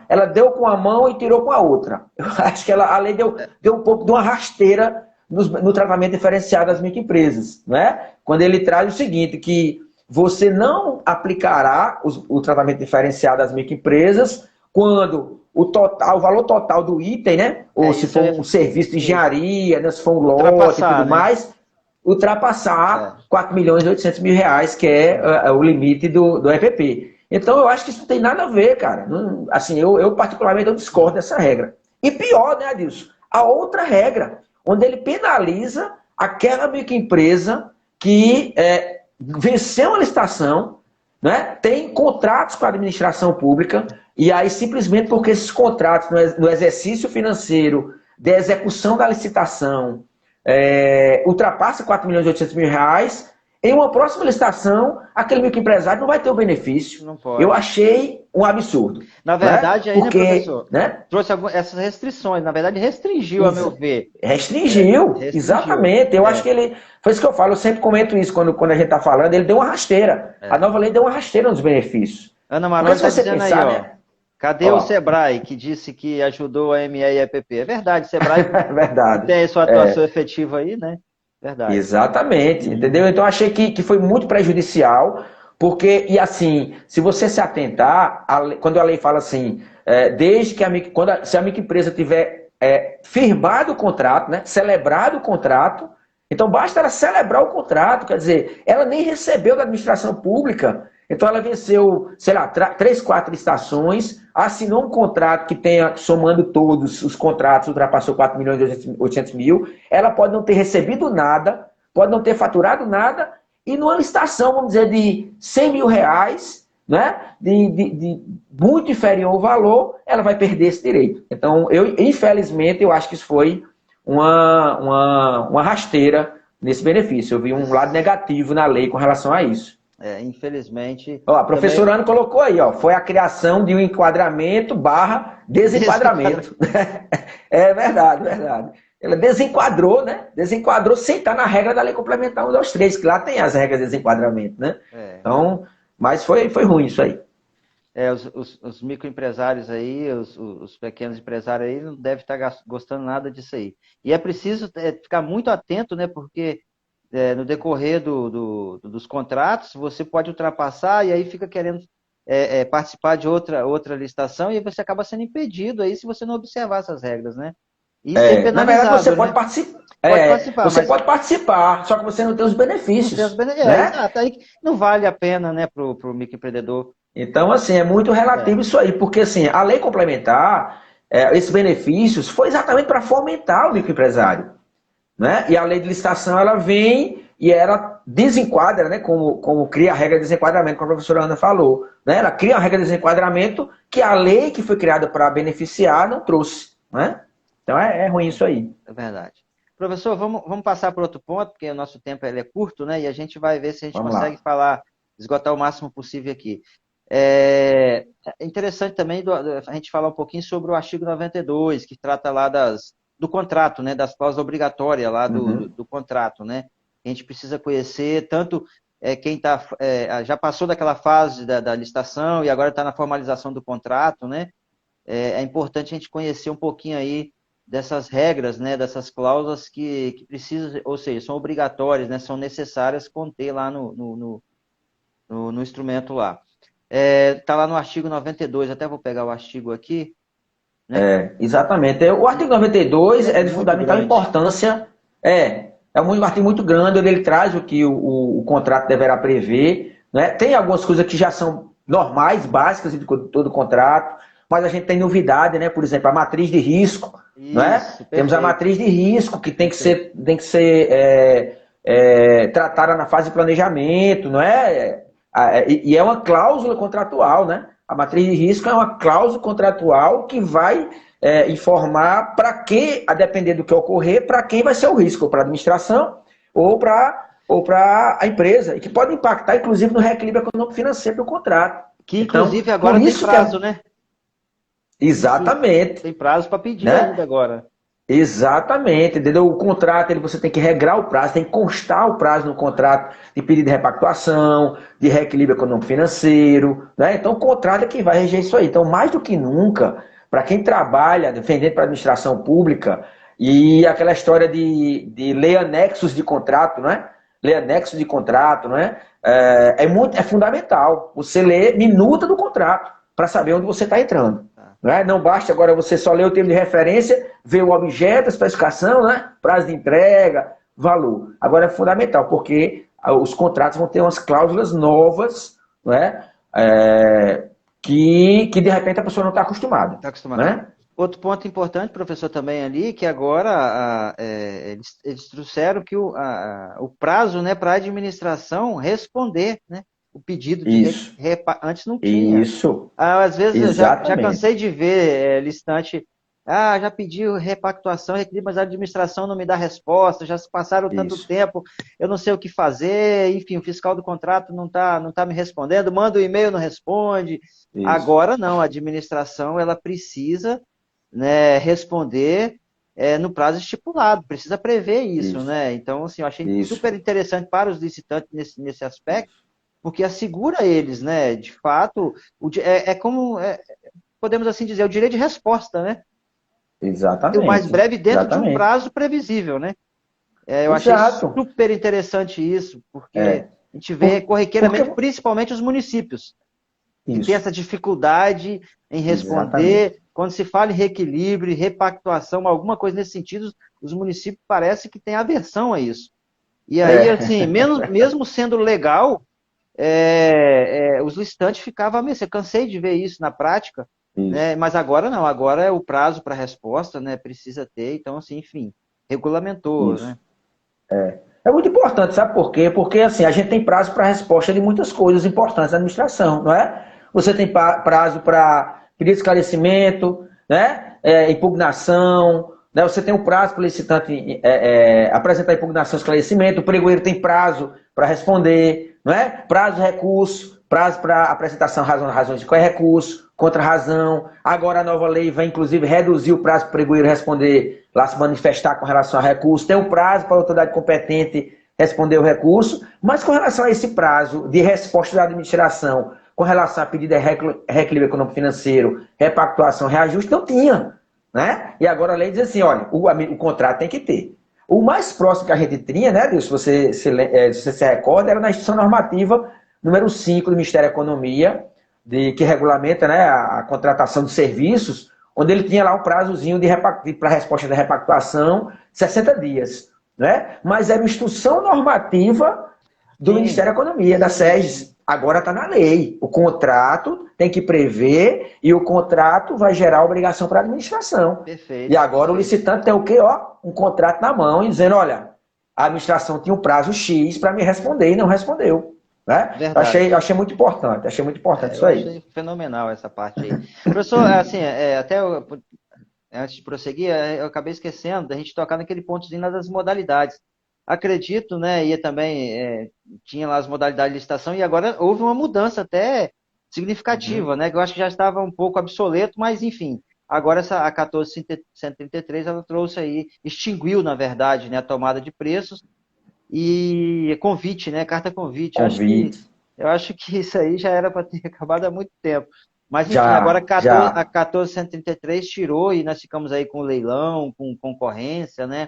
B: ela deu com a mão e tirou com a outra. Eu acho que a lei deu um pouco de uma rasteira no tratamento diferenciado das microempresas, né? Quando ele traz o seguinte, que você não aplicará o tratamento diferenciado às microempresas quando o valor total do item, né? Ou se
A: Isso
B: for um serviço de
A: isso.
B: engenharia, né? Se for um lote e
A: Ultrapassar,
B: tudo
A: né?
B: mais, ultrapassar
A: É.
B: 4 milhões e 800 mil reais, que é o limite do EPP. Então, eu acho que isso não tem nada a ver, cara. Não, assim, eu particularmente eu discordo dessa regra. E pior, né, Adilson? A outra regra, onde ele penaliza aquela microempresa que venceu a licitação, né, tem contratos com a administração pública, e aí simplesmente porque esses contratos no exercício financeiro de execução da licitação ultrapassa 4 milhões e 800 mil reais, em uma próxima licitação, aquele microempresário não vai ter o benefício.
A: Não
B: Eu
A: pode.
B: achei um absurdo.
A: Na
B: Né?
A: verdade, aí, né,
B: Porque,
A: professor,
B: né?
A: trouxe essas restrições. Na verdade, restringiu, a meu ver.
B: Restringiu,
A: Restringiu.
B: exatamente. Eu acho que ele. Foi isso que eu falo, eu sempre comento isso quando a gente está falando, ele deu uma rasteira. A
A: É.
B: nova lei deu uma rasteira nos benefícios.
A: Ana
B: Porque
A: Maroni
B: se
A: está
B: você
A: dizendo aí,
B: pensar,
A: ó.
B: né?
A: Cadê o
B: Ó,
A: Sebrae, que disse que ajudou a ME e a EPP? É verdade, Sebrae
B: é verdade.
A: tem sua atuação efetiva aí, né? Verdade.
B: Exatamente,
A: Uhum.
B: entendeu? Então eu achei que foi muito prejudicial, porque, e assim, se você se atentar, quando a lei fala assim, desde que se a microempresa tiver firmado o contrato, né, celebrado o contrato, então basta ela celebrar o contrato, quer dizer, ela nem recebeu da administração pública, então ela venceu, sei lá, 3, 4 licitações, assinou um contrato que tenha, somando todos os contratos, ultrapassou 4 milhões e 800 mil, ela pode não ter recebido nada, pode não ter faturado nada, e numa licitação, vamos dizer, de 100 mil reais, né, de muito inferior ao valor, ela vai perder esse direito. Então, infelizmente, eu acho que isso foi uma rasteira nesse benefício. Eu vi um lado negativo na lei com relação a isso.
A: Infelizmente,
B: Ó, a
A: também
B: professora Ana colocou aí, ó, foi a criação de um enquadramento barra desenquadramento. É verdade, verdade. Ela desenquadrou, né? Desenquadrou sem estar na regra da lei complementar 123, que lá tem as regras de desenquadramento, né?
A: é,
B: Então, mas foi ruim isso aí.
A: os microempresários aí, os pequenos empresários aí, não devem estar gostando nada disso aí. E é preciso ficar muito atento, né? Porque no decorrer dos contratos, você pode ultrapassar e aí fica querendo participar de outra licitação e você acaba sendo impedido aí se você não observar essas regras, né? E ser
B: Na verdade,
A: penalizado,
B: você
A: né?
B: pode participar.
A: Pode participar,
B: Você
A: mas
B: pode participar, só que você não tem os
A: não tem os
B: benefícios,
A: benefícios.
B: né?
A: Exato, aí não vale a pena, né, para o microempreendedor.
B: Então, assim, é muito
A: É,
B: relativo isso aí, porque assim, a lei complementar, esses benefícios, foi exatamente para fomentar o microempresário, né? E a lei de licitação, ela vem e ela desenquadra, né? Como cria a regra de desenquadramento, como a professora Ana falou, né? Ela cria a regra de desenquadramento que a lei que foi criada para beneficiar não trouxe, né? Então é ruim isso aí.
A: é verdade. Professor, vamos passar para outro ponto, porque o nosso tempo ele é curto, né? E a gente vai ver se a gente
B: Vamos
A: consegue
B: lá.
A: esgotar o máximo possível aqui. É interessante também a gente falar um pouquinho sobre o artigo 92, que trata lá do contrato, né? Das cláusulas obrigatórias lá
B: Uhum.
A: do contrato, né? A gente precisa conhecer tanto quem já passou daquela fase da licitação e agora está na formalização do contrato, né? É importante a gente conhecer um pouquinho aí dessas regras, né, dessas cláusulas que precisam, ou seja, são obrigatórias, né, são necessárias conter lá no instrumento lá. Tá lá no artigo 92, até vou pegar o artigo aqui, né?
B: Exatamente. O artigo 92
A: É
B: é de
A: muito
B: fundamental
A: grande.
B: importância. Um artigo muito grande, onde ele traz o que o contrato deverá prever. Né? Tem algumas coisas que já são normais, básicas de todo contrato, mas a gente tem novidade, né? Por exemplo, a matriz de risco. Né?
A: Isso,
B: Temos a
A: perfeito,
B: matriz de risco que
A: perfeito.
B: tem que ser tratada na fase de planejamento, não é? E é uma cláusula contratual, né? A matriz de risco é uma cláusula contratual que vai informar para que, a depender do que ocorrer, para quem vai ser o risco, ou para a administração ou para a empresa, e que pode impactar, inclusive, no reequilíbrio econômico-financeiro do contrato.
A: Que
B: Então,
A: inclusive
B: por
A: agora tem
B: isso que
A: prazo, né?
B: exatamente,
A: Tem prazo para pedir
B: né?
A: ainda agora.
B: Exatamente, entendeu? O contrato, você tem que regrar o prazo, tem que constar o prazo no contrato de pedido de repactuação, de reequilíbrio econômico-financeiro, né? Então, o contrato é que vai reger isso aí. Então, mais do que nunca, para quem trabalha defendendo para a administração pública, e aquela história de ler anexos de contrato, né? Ler anexos de contrato, né? É fundamental você ler minuta do contrato para saber onde você está entrando.
A: Tá.
B: Né? Não basta agora você só ler o termo de referência, ver o objeto, a especificação, né? Prazo de entrega, valor. Agora é fundamental, porque os contratos vão ter umas cláusulas novas, né? Que de repente a pessoa não está acostumada.
A: Está acostumado.
B: Né?
A: Outro ponto importante, professor, também ali, que agora eles trouxeram que o prazo, né, para a administração responder, né, o pedido
B: Isso,
A: antes não tinha.
B: isso,
A: Às vezes eu já
B: exatamente.
A: cansei de ver listante, já pediu repactuação, requerido, mas a administração não me dá resposta, já se passaram tanto
B: Isso,
A: tempo, eu não sei o que fazer, enfim, o fiscal do contrato não tá me respondendo, manda o e-mail, não responde.
B: isso,
A: Agora não, a administração ela precisa, né, responder no prazo estipulado, precisa prever isso,
B: isso,
A: né? Então, assim, eu achei
B: isso,
A: super interessante para os licitantes nesse aspecto, porque assegura eles, né? De fato, como, podemos assim dizer, o direito de resposta, né? E o mais
B: exatamente,
A: breve dentro de um
B: exatamente.
A: prazo previsível, né? Eu achei
B: Exato.
A: super interessante isso, porque
B: É.
A: a gente vê
B: Porque
A: corriqueiramente, principalmente os municípios, que tem
B: isso,
A: essa dificuldade em
B: exatamente.
A: responder. Quando se fala em reequilíbrio, repactuação, alguma coisa nesse sentido, os municípios parece que têm aversão a isso. E aí, assim, mesmo sendo legal, os licitantes ficavam a mercê. Cansei de ver isso na prática, né?
B: Isso,
A: Mas agora não, agora é o prazo para resposta, né? Precisa ter, então, assim, enfim, regulamentou,
B: isso.
A: né?
B: É muito importante, sabe por quê? Porque assim, a gente tem prazo para resposta de muitas coisas importantes da administração, não é? Você tem prazo para pedir esclarecimento, né? Impugnação, né? Você tem o prazo para o licitante apresentar impugnação e esclarecimento, o pregoeiro tem prazo para responder, não é? Prazo de recurso, prazo para apresentação razões de qual é recurso, contra-razão. Agora a nova lei vai, inclusive, reduzir o prazo para o pregoeiro responder, lá se manifestar com relação a recurso. Tem um prazo para a autoridade competente responder o recurso, mas com relação a esse prazo de resposta da administração com relação a pedido de reequilíbrio econômico-financeiro, repactuação, reajuste, não tinha. Né? E agora a lei diz assim, olha, o contrato tem que ter. O mais próximo que a gente tinha, né, Deus, se você se recorda, era na instituição normativa número 5 do Ministério da Economia, que regulamenta, né, a contratação de serviços, onde ele tinha lá um prazozinho para resposta da repactuação, 60 dias. Né? Mas era uma instrução normativa do Ministério da Economia, da SEGES. Agora está na lei. O contrato tem que prever e o contrato vai gerar obrigação para a administração.
A: Perfeito.
B: E agora o licitante tem o quê? Ó, um contrato na mão e dizendo, olha, a administração tinha um prazo X para me responder e não respondeu. Né? Achei muito importante, isso aí.
A: Achei fenomenal essa parte aí. Professor, assim, antes de prosseguir, eu acabei esquecendo da gente tocar naquele pontozinho das modalidades. Acredito, né, e também tinha lá as modalidades de licitação e agora houve uma mudança até significativa, né, que eu acho que já estava um pouco obsoleto, mas enfim, agora a 14.133 ela trouxe aí, extinguiu, na verdade, né, a tomada de preços e convite, né, carta convite. Eu acho que isso aí já era para ter acabado há muito tempo. Mas, enfim, agora a 14.133 tirou e nós ficamos aí com leilão, com concorrência, né,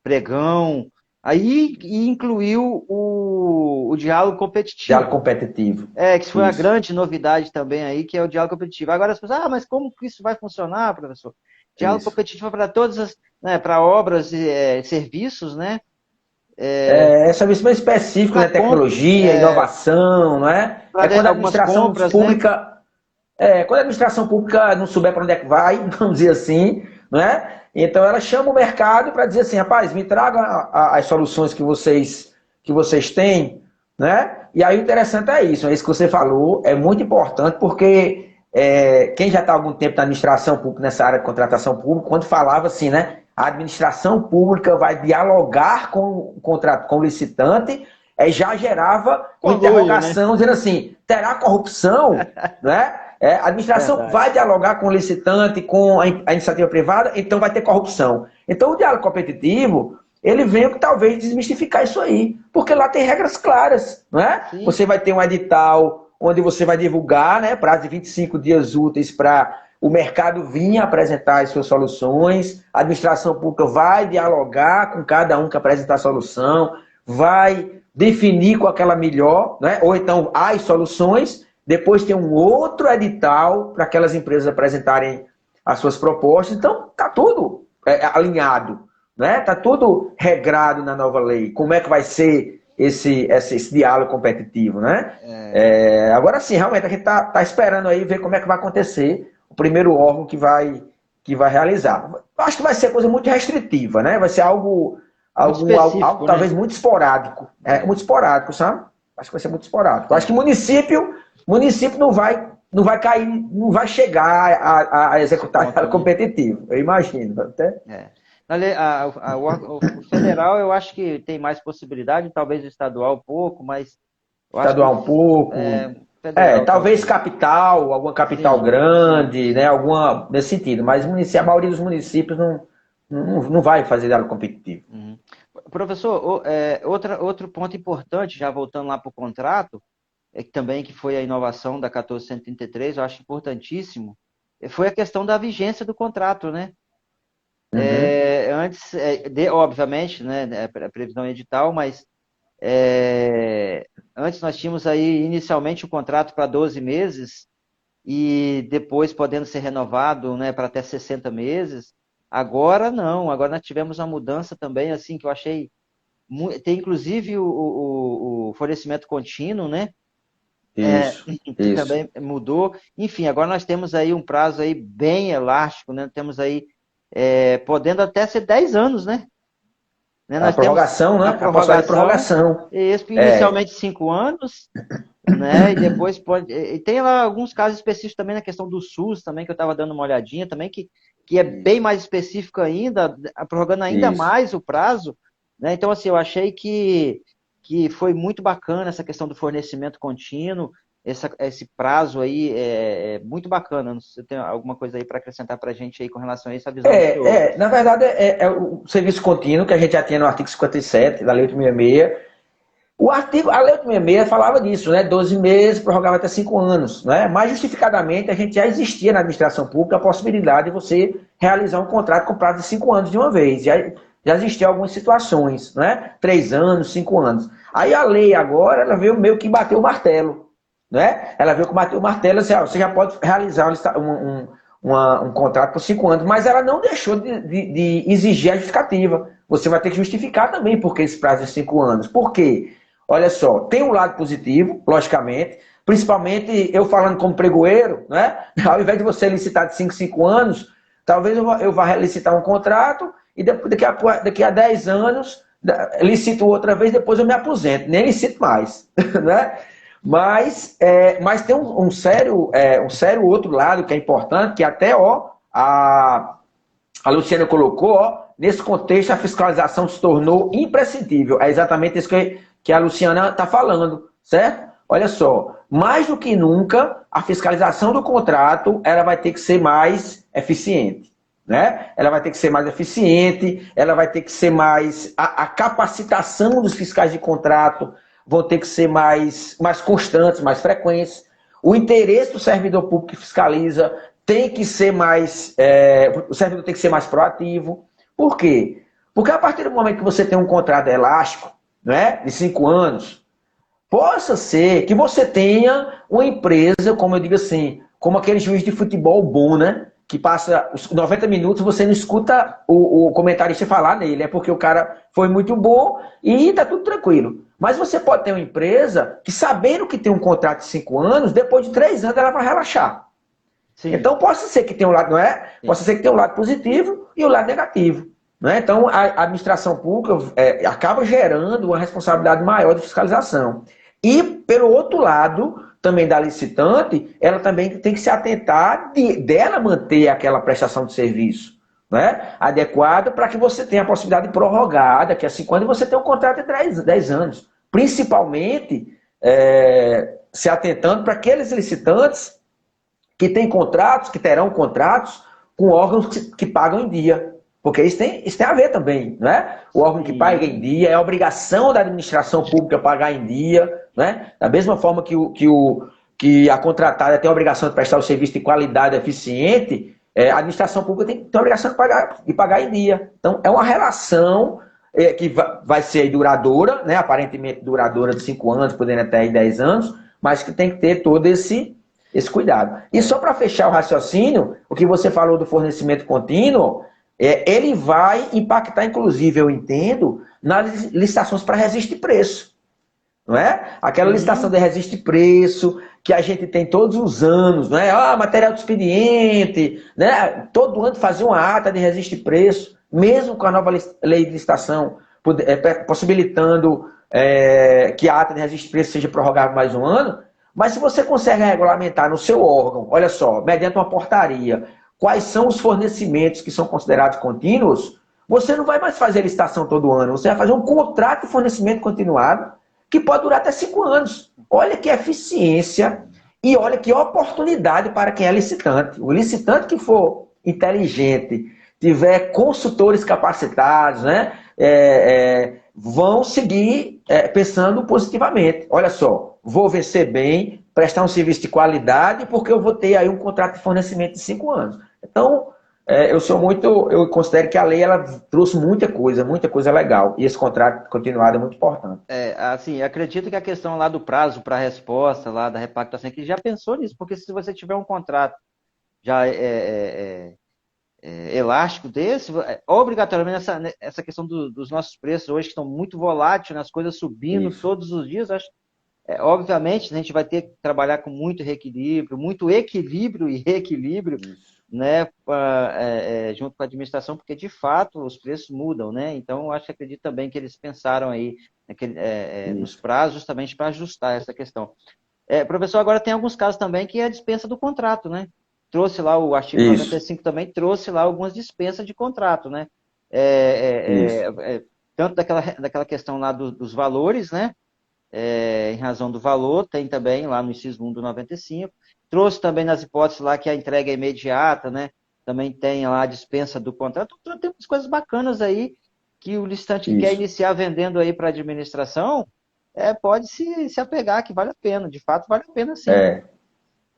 A: pregão. Aí incluiu o diálogo competitivo.
B: Diálogo competitivo.
A: Que foi uma grande novidade também aí, que é o diálogo competitivo. Agora as pessoas, mas como que isso vai funcionar, professor? Diálogo competitivo é para todas as, né, para obras e serviços, né?
B: Serviço bem específico, né? Tecnologia, inovação, não é? Quando a administração pública... Né? Quando a administração pública não souber para onde é que vai, vamos dizer assim, não é? Então ela chama o mercado para dizer assim, rapaz, me traga as soluções que vocês têm, né? E aí o interessante é isso que você falou, é muito importante porque quem já está há algum tempo na administração pública, nessa área de contratação pública, quando falava assim, né? A administração pública vai dialogar com o licitante, já gerava uma interrogação, né? Dizendo assim, terá corrupção, né? A administração vai dialogar com o licitante, com a iniciativa privada, então vai ter corrupção. Então o diálogo competitivo, ele vem talvez desmistificar isso aí, porque lá tem regras claras, não é? Sim. Você vai ter um edital onde você vai divulgar, né, prazo de 25 dias úteis para o mercado vir apresentar as suas soluções, a administração pública vai dialogar com cada um que apresentar a solução, vai definir qual é aquela melhor, né? Ou então as soluções. Depois tem um outro edital para aquelas empresas apresentarem as suas propostas. Então, está tudo alinhado, né? Está tudo regrado na nova lei. Como é que vai ser esse diálogo competitivo, né? Agora sim, realmente, a gente está esperando aí ver como é que vai acontecer o primeiro órgão que vai realizar. Acho que vai ser coisa muito restritiva, né? Vai ser algo talvez muito esporádico. Muito esporádico, sabe? Acho que vai ser muito esporádico. Acho que município não vai cair, não vai chegar a executar diálogo competitivo. Eu imagino. Até.
A: O federal eu acho que tem mais possibilidade, talvez o estadual um pouco, mas...
B: Estadual um pouco. Talvez capital, alguma capital grande, né? Alguma nesse sentido. Mas a maioria dos municípios não vai fazer diálogo competitivo.
A: Uhum. Professor, outro ponto importante, já voltando lá para o contrato, que foi a inovação da 14.133, eu acho importantíssimo, foi a questão da vigência do contrato, né? Uhum. Antes, obviamente, né, a previsão edital, mas antes nós tínhamos aí inicialmente o contrato para 12 meses e depois podendo ser renovado, né, para até 60 meses. Agora não, agora nós tivemos uma mudança também, assim, que eu achei... Tem inclusive o fornecimento contínuo, né? Que também mudou. Enfim, agora nós temos aí um prazo aí bem elástico, né? Temos aí, podendo até ser 10 anos, né?
B: A prorrogação, né? A prorrogação.
A: Inicialmente 5 anos, né? E depois pode... E tem lá alguns casos específicos também na questão do SUS, também, que eu estava dando uma olhadinha, também, que é bem mais específico ainda, prorrogando ainda mais o prazo, né? Então, assim, eu achei que foi muito bacana essa questão do fornecimento contínuo, esse prazo aí é muito bacana. Não sei se você tem alguma coisa aí para acrescentar para a gente aí com relação a essa visão.
B: Na verdade, é o serviço contínuo que a gente já tinha no artigo 57 da Lei 866. A Lei 866 falava disso, né? 12 meses, prorrogava até 5 anos, né? Mas, justificadamente, a gente já existia na administração pública a possibilidade de você realizar um contrato com prazo de 5 anos de uma vez. Já existiam algumas situações, né? 3 anos, 5 anos. Aí a lei agora, ela veio meio que bater o martelo, né? Ela veio que bater o martelo, assim, ó, você já pode realizar um contrato por 5 anos, mas ela não deixou de exigir a justificativa. Você vai ter que justificar também por que esse prazo de 5 anos. Por quê? Olha só, tem um lado positivo, logicamente, principalmente eu falando como pregoeiro, né? Ao invés de você licitar de 5 anos, talvez eu vá licitar um contrato e daqui a 10 anos licito outra vez, depois eu me aposento, nem licito mais, né? Mas tem um sério outro lado que é importante, que até a Luciana colocou, nesse contexto a fiscalização se tornou imprescindível. É exatamente isso que a Luciana está falando, certo? Olha só, mais do que nunca, a fiscalização do contrato ela vai ter que ser mais eficiente. Né? Ela vai ter que ser mais eficiente, ela vai ter que ser mais... A capacitação dos fiscais de contrato vão ter que ser mais constantes, mais frequentes. O interesse do servidor público que fiscaliza tem que ser mais... o servidor tem que ser mais proativo. Por quê? Porque a partir do momento que você tem um contrato elástico, né, de 5 anos, possa ser que você tenha uma empresa, como eu digo assim, como aquele juiz de futebol bom, né? Que passa os 90 minutos, você não escuta o comentarista falar nele, é porque o cara foi muito bom e tá tudo tranquilo. Mas você pode ter uma empresa que, sabendo que tem um contrato de 5 anos, depois de 3 anos ela vai relaxar. Sim. Então, possa ser que tenha um lado, não é? Sim. Possa ser que tenha um lado positivo e um lado negativo. Né? Então, a administração pública acaba gerando uma responsabilidade maior de fiscalização. E, pelo outro lado, também da licitante, ela também tem que se atentar dela manter aquela prestação de serviço, né, adequada para que você tenha a possibilidade de prorrogar daqui a 5 anos e você tenha um contrato de 10 anos. Principalmente se atentando para aqueles licitantes que têm contratos, que terão contratos com órgãos que pagam em dia. Porque isso tem a ver também, né? O órgão que paga em dia, é obrigação da administração pública pagar em dia, né? Da mesma forma que a contratada tem a obrigação de prestar o serviço de qualidade eficiente, a administração pública tem a obrigação de pagar em dia. Então, é uma relação que vai ser duradoura, né? Aparentemente duradoura de 5 anos, podendo até 10 anos, mas que tem que ter todo esse cuidado. E só para fechar o raciocínio, o que você falou do fornecimento contínuo, ele vai impactar, inclusive, eu entendo, nas licitações para registro de preço. Não é? Aquela licitação de registro de preço que a gente tem todos os anos, não é? Material do expediente, né? Todo ano fazer uma ata de registro de preço, mesmo com a nova lei de licitação possibilitando que a ata de registro de preço seja prorrogável mais um ano, mas se você consegue regulamentar no seu órgão, olha só, mediante uma portaria, quais são os fornecimentos que são considerados contínuos, você não vai mais fazer licitação todo ano, você vai fazer um contrato de fornecimento continuado que pode durar até 5 anos. Olha que eficiência e olha que oportunidade para quem é licitante. O licitante que for inteligente, tiver consultores capacitados, né, vão seguir pensando positivamente. Olha só, vou vencer bem, prestar um serviço de qualidade, porque eu vou ter aí um contrato de fornecimento de 5 anos. Então, eu considero que a lei ela trouxe muita coisa legal. E esse contrato continuado é muito importante.
A: Assim, acredito que a questão lá do prazo para a resposta, lá da repactuação, que já pensou nisso, porque se você tiver um contrato já elástico desse, obrigatoriamente essa questão dos nossos preços hoje, que estão muito voláteis, as coisas subindo todos os dias, acho. Obviamente, a gente vai ter que trabalhar com muito reequilíbrio, muito equilíbrio e reequilíbrio, né, junto com a administração, porque de fato os preços mudam, né? Então, acredito também que eles pensaram aí nos prazos justamente para ajustar essa questão. Professor, agora tem alguns casos também que é a dispensa do contrato, né? Trouxe lá o artigo 95 também, trouxe lá algumas dispensas de contrato, né? Tanto daquela questão lá dos valores, né? Em razão do valor, tem também lá no inciso 1 do 95. Trouxe também nas hipóteses lá que a entrega é imediata, né? Também tem lá a dispensa do contrato. Então, tem umas coisas bacanas aí que o licitante quer iniciar vendendo aí para a administração, pode se apegar, que vale a pena, de fato vale a pena sim.
B: É,
A: Né?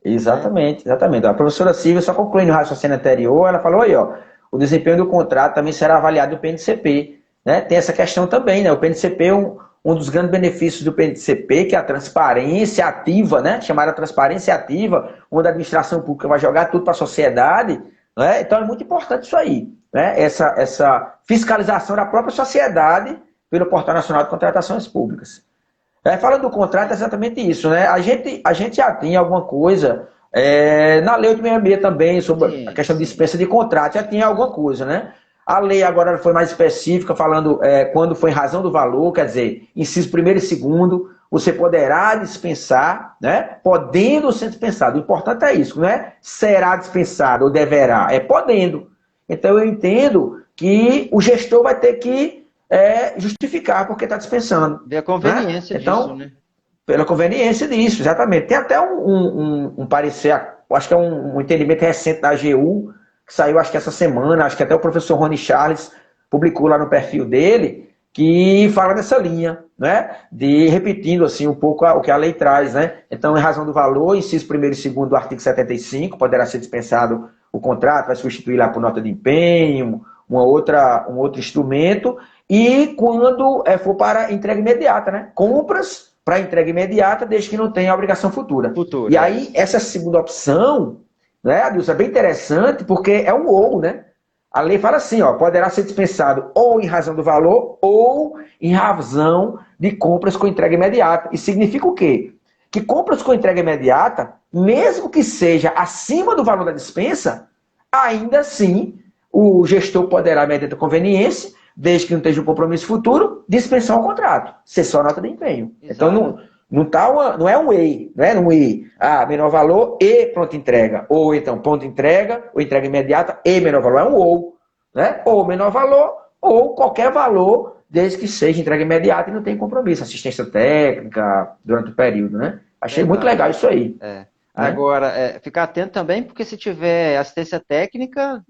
B: exatamente, exatamente. A professora Silvia, só concluindo o raciocínio anterior, ela falou aí, ó, o desempenho do contrato também será avaliado no PNCP, né? Tem essa questão também, né? O PNCP é um dos grandes benefícios do PNCP, que é a transparência ativa, né? Chamada transparência ativa, onde a administração pública vai jogar tudo para a sociedade, né? Então é muito importante isso aí, né? Essa fiscalização da própria sociedade pelo Portal Nacional de Contratações Públicas. Falando do contrato, é exatamente isso, né? A gente já tinha alguma coisa na Lei 866 também, sobre a
A: Sim,
B: questão de
A: sim.
B: dispensa de contrato, já tinha alguma coisa, né? A lei agora foi mais específica, falando quando foi em razão do valor, quer dizer, inciso primeiro e segundo, você poderá dispensar, né? Podendo ser dispensado. O importante é isso, não é será dispensado ou deverá, é podendo. Então eu entendo que o gestor vai ter que justificar porque está dispensando,
A: Ver a
B: né?
A: conveniência disso,
B: Então,
A: né?
B: pela conveniência disso, exatamente. Tem até um parecer, acho que é um entendimento recente da AGU, que saiu acho que essa semana, acho que até o professor Rony Charles publicou lá no perfil dele, que fala nessa linha, né? De repetindo assim um pouco o que a lei traz, né? Então, em razão do valor, inciso primeiro e segundo do artigo 75, poderá ser dispensado o contrato, vai substituir lá por nota de empenho, um outro instrumento, e quando for para entrega imediata, né? Compras para entrega imediata, desde que não tenha obrigação futura.
A: Futuro,
B: E aí, essa segunda opção, né, Adilson, é bem interessante, porque é um ou, né? A lei fala assim, ó, poderá ser dispensado ou em razão do valor ou em razão de compras com entrega imediata. E significa o quê? Que compras com entrega imediata, mesmo que seja acima do valor da dispensa, ainda assim o gestor poderá, mediante a conveniência, desde que não esteja um compromisso futuro, dispensar o contrato, ser só nota de empenho. Então
A: exato.
B: não é um EI, não é um EI, menor valor e pronto entrega, ou então ponto entrega, ou entrega imediata e menor valor, é um ou, né? Ou menor valor, ou qualquer valor, desde que seja entrega imediata e não tem compromisso, assistência técnica durante o período, né? Achei muito
A: Verdade.
B: legal isso aí,
A: É.
B: né?
A: Agora, ficar atento também, porque se tiver assistência técnica,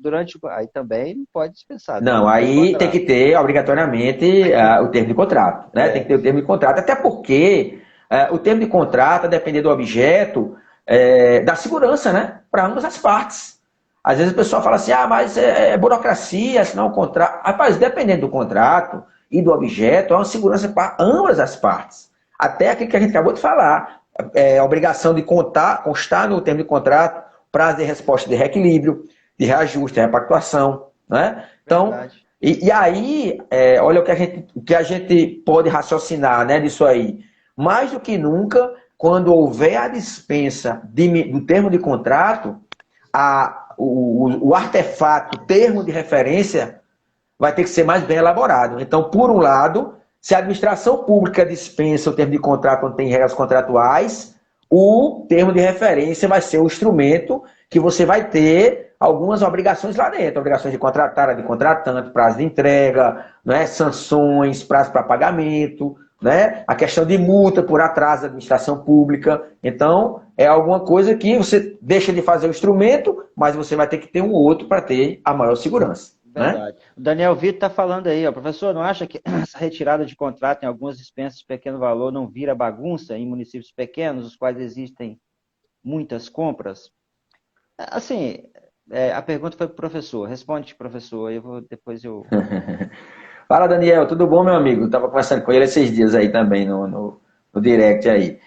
A: aí também não pode dispensar, tem que
B: Não,
A: ter o
B: aí tem que
A: contrato.
B: ter obrigatoriamente o termo de contrato, né? Tem que
A: É,
B: ter o termo de contrato, até porque o termo de contrato, a depender do objeto, dá segurança, né? Para ambas as partes. Às vezes o pessoal fala assim, mas é burocracia, assinar um contrato. Rapaz, dependendo do contrato e do objeto, é uma segurança para ambas as partes. Até aquilo que a gente acabou de falar, a obrigação de constar no termo de contrato, prazo de resposta de reequilíbrio, de reajuste, de repactuação, né? Então,
A: verdade.
B: e aí, olha o que a gente pode raciocinar, né, disso aí. Mais do que nunca, quando houver a dispensa do termo de contrato, o artefato, o termo de referência, vai ter que ser mais bem elaborado. Então, por um lado, se a administração pública dispensa o termo de contrato quando tem regras contratuais, o termo de referência vai ser o instrumento que você vai ter algumas obrigações lá dentro. Obrigações de contratar, de contratante, prazo de entrega, né, sanções, prazo para pagamento, né, a questão de multa por atraso da administração pública. Então, é alguma coisa que você deixa de fazer o instrumento, mas você vai ter que ter um outro para ter a maior segurança, né?
A: Verdade. O Daniel Vitor está falando aí, ó, professor, não acha que essa retirada de contrato em algumas dispensas de pequeno valor não vira bagunça em municípios pequenos, os quais existem muitas compras? Assim, a pergunta foi para o professor. Responde, professor, depois eu.
B: Fala, Daniel, tudo bom, meu amigo? Estava conversando com ele esses dias aí também no direct aí.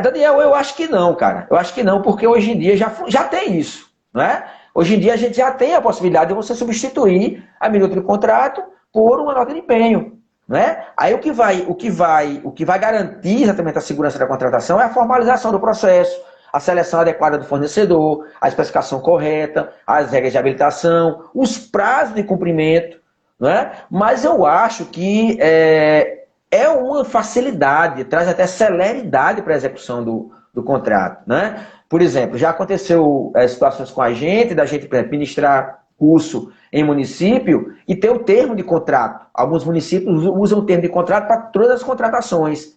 B: Daniel, eu acho que não, cara. Eu acho que não, porque hoje em dia já tem isso, né? Hoje em dia a gente já tem a possibilidade de você substituir a minuta de contrato por uma nota de empenho, né? Aí o que vai garantir exatamente a segurança da contratação é a formalização do processo, a seleção adequada do fornecedor, a especificação correta, as regras de habilitação, os prazos de cumprimento, né? Mas eu acho que é uma facilidade, traz até celeridade para a execução do contrato, né? Por exemplo, já aconteceu situações com a gente, da gente, por exemplo, ministrar curso em município e ter o termo de contrato. Alguns municípios usam o termo de contrato para todas as contratações.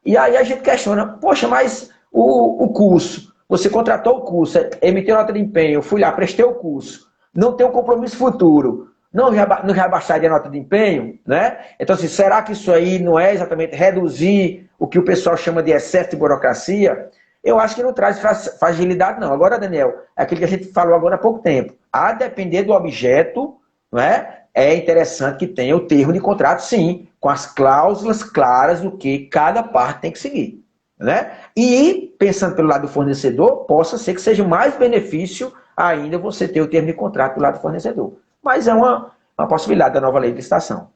B: E aí a gente questiona, poxa, mas o curso, você contratou o curso, emitiu nota de empenho, eu fui lá, prestei o curso, não tem um compromisso futuro, não já baixaria a nota de empenho, né? Então, assim, será que isso aí não é exatamente reduzir o que o pessoal chama de excesso de burocracia, eu acho que não traz fragilidade, não. Agora, Daniel, é aquilo que a gente falou agora há pouco tempo. A depender do objeto, não é? É interessante que tenha o termo de contrato, sim, com as cláusulas claras do que cada parte tem que seguir. Né? E, pensando pelo lado do fornecedor, possa ser que seja mais benefício ainda você ter o termo de contrato do lado do fornecedor. Mas é uma possibilidade da nova lei de licitação.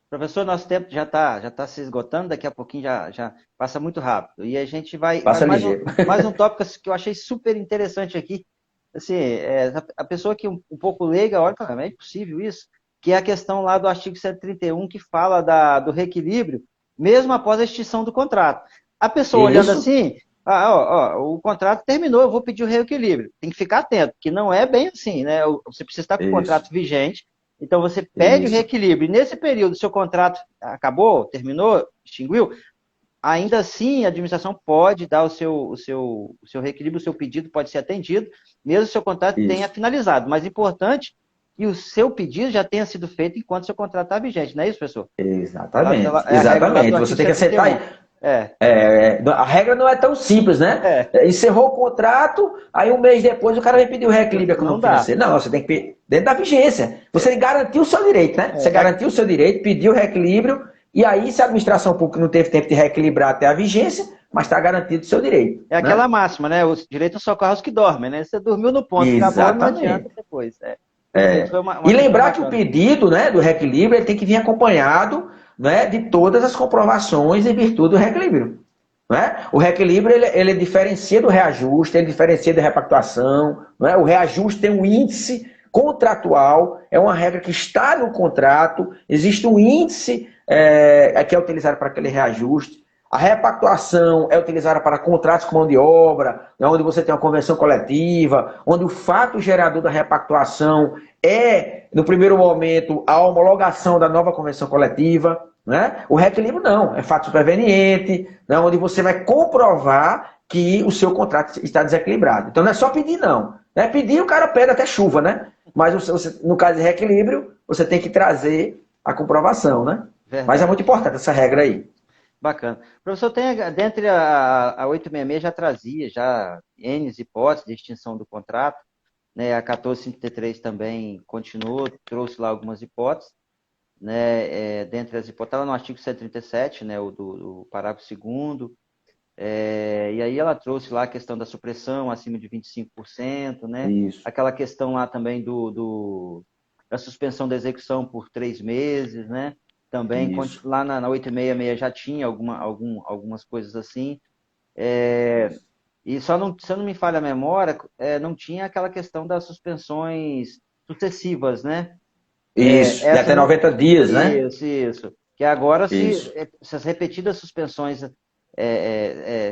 A: Professor, nosso tempo já tá se esgotando, daqui a pouquinho já passa muito rápido. E a gente vai
B: Passa
A: mais
B: ligeiro.
A: mais um tópico que eu achei super interessante aqui. Assim, a pessoa que um pouco leiga, olha, fala, é impossível isso, que é a questão lá do artigo 131 que fala do reequilíbrio, mesmo após a extinção do contrato. A pessoa olhando
B: Isso,
A: assim, o contrato terminou, eu vou pedir o reequilíbrio. Tem que ficar atento, que não é bem assim, né? Você precisa estar com o
B: isso,
A: contrato vigente, então você pede o
B: isso.
A: reequilíbrio. E nesse período, seu contrato acabou, terminou, extinguiu, ainda assim a administração pode dar o seu reequilíbrio, o seu pedido pode ser atendido, mesmo que o seu contrato tenha
B: Isso.
A: finalizado. Mas é importante que o seu pedido já tenha sido feito enquanto seu contrato está vigente, não é isso, professor?
B: Exatamente,
A: É a regra lá do
B: exatamente. Você
A: artigo
B: tem que aceitar
A: 131.
B: aí. A regra não é tão simples, né?
A: É,
B: Encerrou o contrato, aí um mês depois o cara vem pedir o reequilíbrio
A: não
B: econômico
A: dá.
B: financeiro. Não, você tem que pedir dentro da vigência. Você garantiu o seu direito, né? Você
A: É,
B: garantiu o seu direito, pediu o reequilíbrio, e aí, se a administração pública não teve tempo de reequilibrar até a vigência, mas está garantido o seu direito.
A: é aquela
B: Né?
A: máxima, né? Os direitos socorrem os que dormem, né? Você dormiu no ponto, acabou, não adianta
B: Exatamente.
A: depois. Perfeito, foi uma
B: E
A: questão
B: lembrar que o
A: bacana.
B: pedido, né, do reequilíbrio ele tem que vir acompanhado, né, de todas as comprovações em virtude do reequilíbrio. Né? O reequilíbrio ele diferencia do reajuste, ele diferencia da repactuação. Né? O reajuste tem um índice contratual, é uma regra que está no contrato, existe um índice que é utilizado para aquele reajuste. A repactuação é utilizada para contratos com mão de obra, onde você tem uma convenção coletiva, onde o fato gerador da repactuação é, no primeiro momento, a homologação da nova convenção coletiva. Né? O reequilíbrio não, é fato superveniente, né? Onde você vai comprovar que o seu contrato está desequilibrado. Então não é só pedir, não. Né? Pedir, o cara pede até chuva, né? Mas você, no caso de reequilíbrio, você tem que trazer a comprovação, né? Mas é
A: Verdade.
B: muito importante essa regra aí.
A: Bacana. Professor, dentre a 866 já trazia já N hipóteses de extinção do contrato, né? A 1453 também continuou, trouxe lá algumas hipóteses, né? Dentre as hipóteses, estava no artigo 137, né? O do parágrafo 2º, e aí ela trouxe lá a questão da supressão acima de 25%, né?
B: Isso,
A: Aquela questão lá também da suspensão da execução por 3 meses, né? Também,
B: isso.
A: lá na 866 já tinha algumas coisas assim. E só não, se eu não me falha a memória, não tinha aquela questão das suspensões sucessivas, né?
B: Isso, de
A: Essa
B: até
A: não.
B: 90 dias, né?
A: Isso. Que agora,
B: Isso.
A: se as repetidas suspensões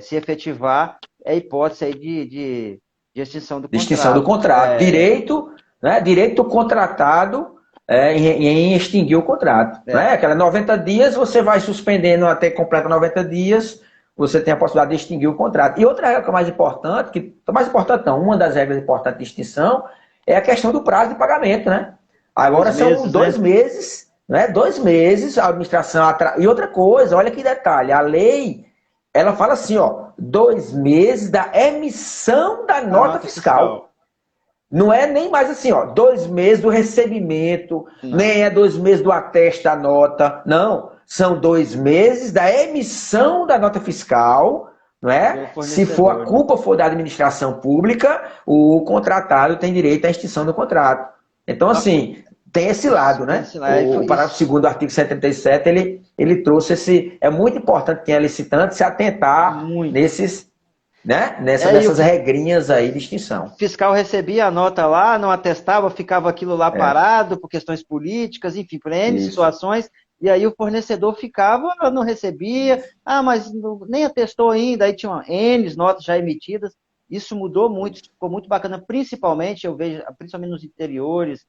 A: se efetivar, é hipótese aí de extinção do
B: De extinção do
A: contrato.
B: contrato. Direito, né? Direito do contratado em extinguir o contrato.
A: É,
B: Né? Aquela 90 dias, você vai suspendendo até que completa 90 dias, você tem a possibilidade de extinguir o contrato. E outra regra que é mais importante, mais importante não, uma das regras importantes de extinção, é a questão do prazo de pagamento, né? Agora
A: 2 meses,
B: são
A: né?
B: 2 meses, né? 2 meses, a administração... E outra coisa, olha que detalhe, a lei, ela fala assim, ó, 2 meses da emissão da
A: Da
B: nota
A: nota
B: fiscal.
A: fiscal.
B: Não é nem mais assim, ó, 2 meses do recebimento,
A: Não.
B: nem é 2 meses do ateste da nota. Não, são 2 meses da emissão da nota fiscal, não
A: Pelo
B: é? Se for a
A: fornecedor, né?
B: culpa for da administração pública, o contratado tem direito à extinção do contrato. Então, assim, tem esse lado,
A: Tem
B: né?
A: esse lá.
B: O parágrafo 2º do artigo 137, ele trouxe esse... É muito importante quem é licitante se atentar
A: Muito.
B: nesses, né?
A: E o
B: Nessas regrinhas aí de extinção.
A: fiscal recebia a nota lá, não atestava, ficava aquilo lá
B: É,
A: parado por questões políticas, enfim, por N
B: isso.
A: situações, e aí o fornecedor ficava, não recebia, mas nem atestou ainda, aí tinham N notas já emitidas. Isso mudou muito, isso ficou muito bacana, principalmente, eu vejo, principalmente nos interiores,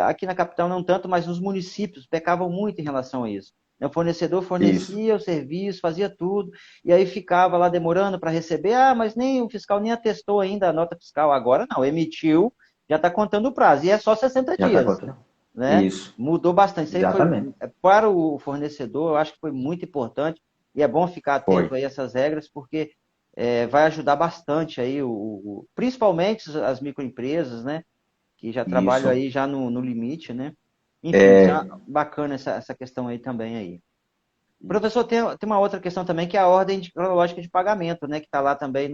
A: aqui na capital não tanto, mas nos municípios pecavam muito em relação a isso. O fornecedor
B: Isso.
A: fornecia o serviço, fazia tudo, e aí ficava lá demorando para receber, mas nem o fiscal nem atestou ainda a nota fiscal. Agora não, emitiu, já está contando o prazo, e é só 60
B: Já está
A: dias,
B: contando.
A: né?
B: Isso.
A: Mudou bastante. Isso aí foi,
B: Exatamente.
A: para o fornecedor, eu acho que foi muito importante, e é bom ficar atento
B: Foi.
A: aí a essas regras, porque vai ajudar bastante aí, principalmente as microempresas, né? Que já trabalham
B: Isso.
A: aí já no limite, né? Enfim,
B: É,
A: bacana essa questão aí também aí. Professor, tem uma outra questão também, que é a ordem cronológica de pagamento, né? Que está lá também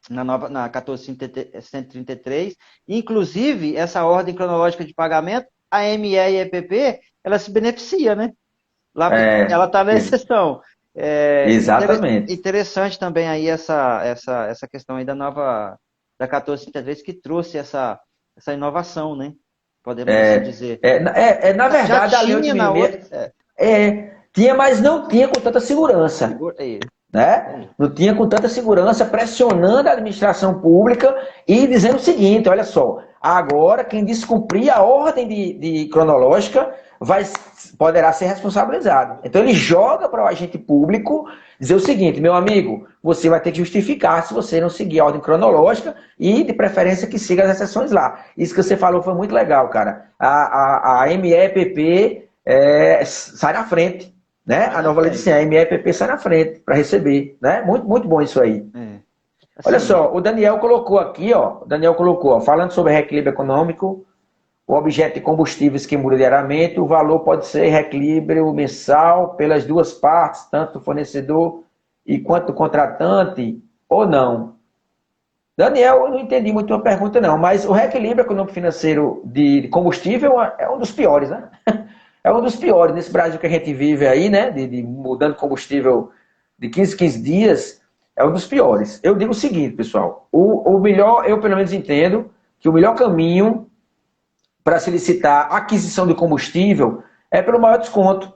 A: na 14.133. Inclusive, essa ordem cronológica de pagamento, a ME e a EPP, ela se beneficia, né? Lá,
B: é,
A: ela está na
B: ex-
A: exceção.
B: exatamente.
A: Interessante também aí essa questão aí da 1433, que trouxe essa inovação, né? Podemos assim dizer.
B: Na
A: Já
B: verdade, a Lei
A: tinha na outra.
B: 8.666 tinha, mas não tinha com tanta segurança.
A: Aí,
B: Né? Não tinha com tanta segurança, pressionando a administração pública e dizendo o seguinte: olha só, agora quem descumprir a ordem de cronológica poderá ser responsabilizado. Então ele joga para o agente público dizer o seguinte: meu amigo, você vai ter que justificar se você não seguir a ordem cronológica e, de preferência, que siga as exceções lá. Isso que você falou foi muito legal, cara. A MEPP sai na frente. Né? A nova lei diz assim, a MEPP sai na frente para receber. Né? Muito, muito bom isso aí. Olha
A: Assim,
B: só, o Daniel colocou aqui, ó, falando sobre reequilíbrio econômico, o objeto de combustíveis que muda diariamente, o valor pode ser reequilíbrio mensal pelas duas partes, tanto do fornecedor e quanto do contratante, ou não. Daniel, eu não entendi muito a pergunta não, mas o reequilíbrio econômico financeiro de combustível é um dos piores, né? É um dos piores nesse Brasil que a gente vive aí, né? De mudando combustível de 15 em 15 dias, é um dos piores. Eu digo o seguinte, pessoal, o melhor, eu pelo menos entendo que o melhor caminho para se licitar a aquisição de combustível é pelo maior desconto.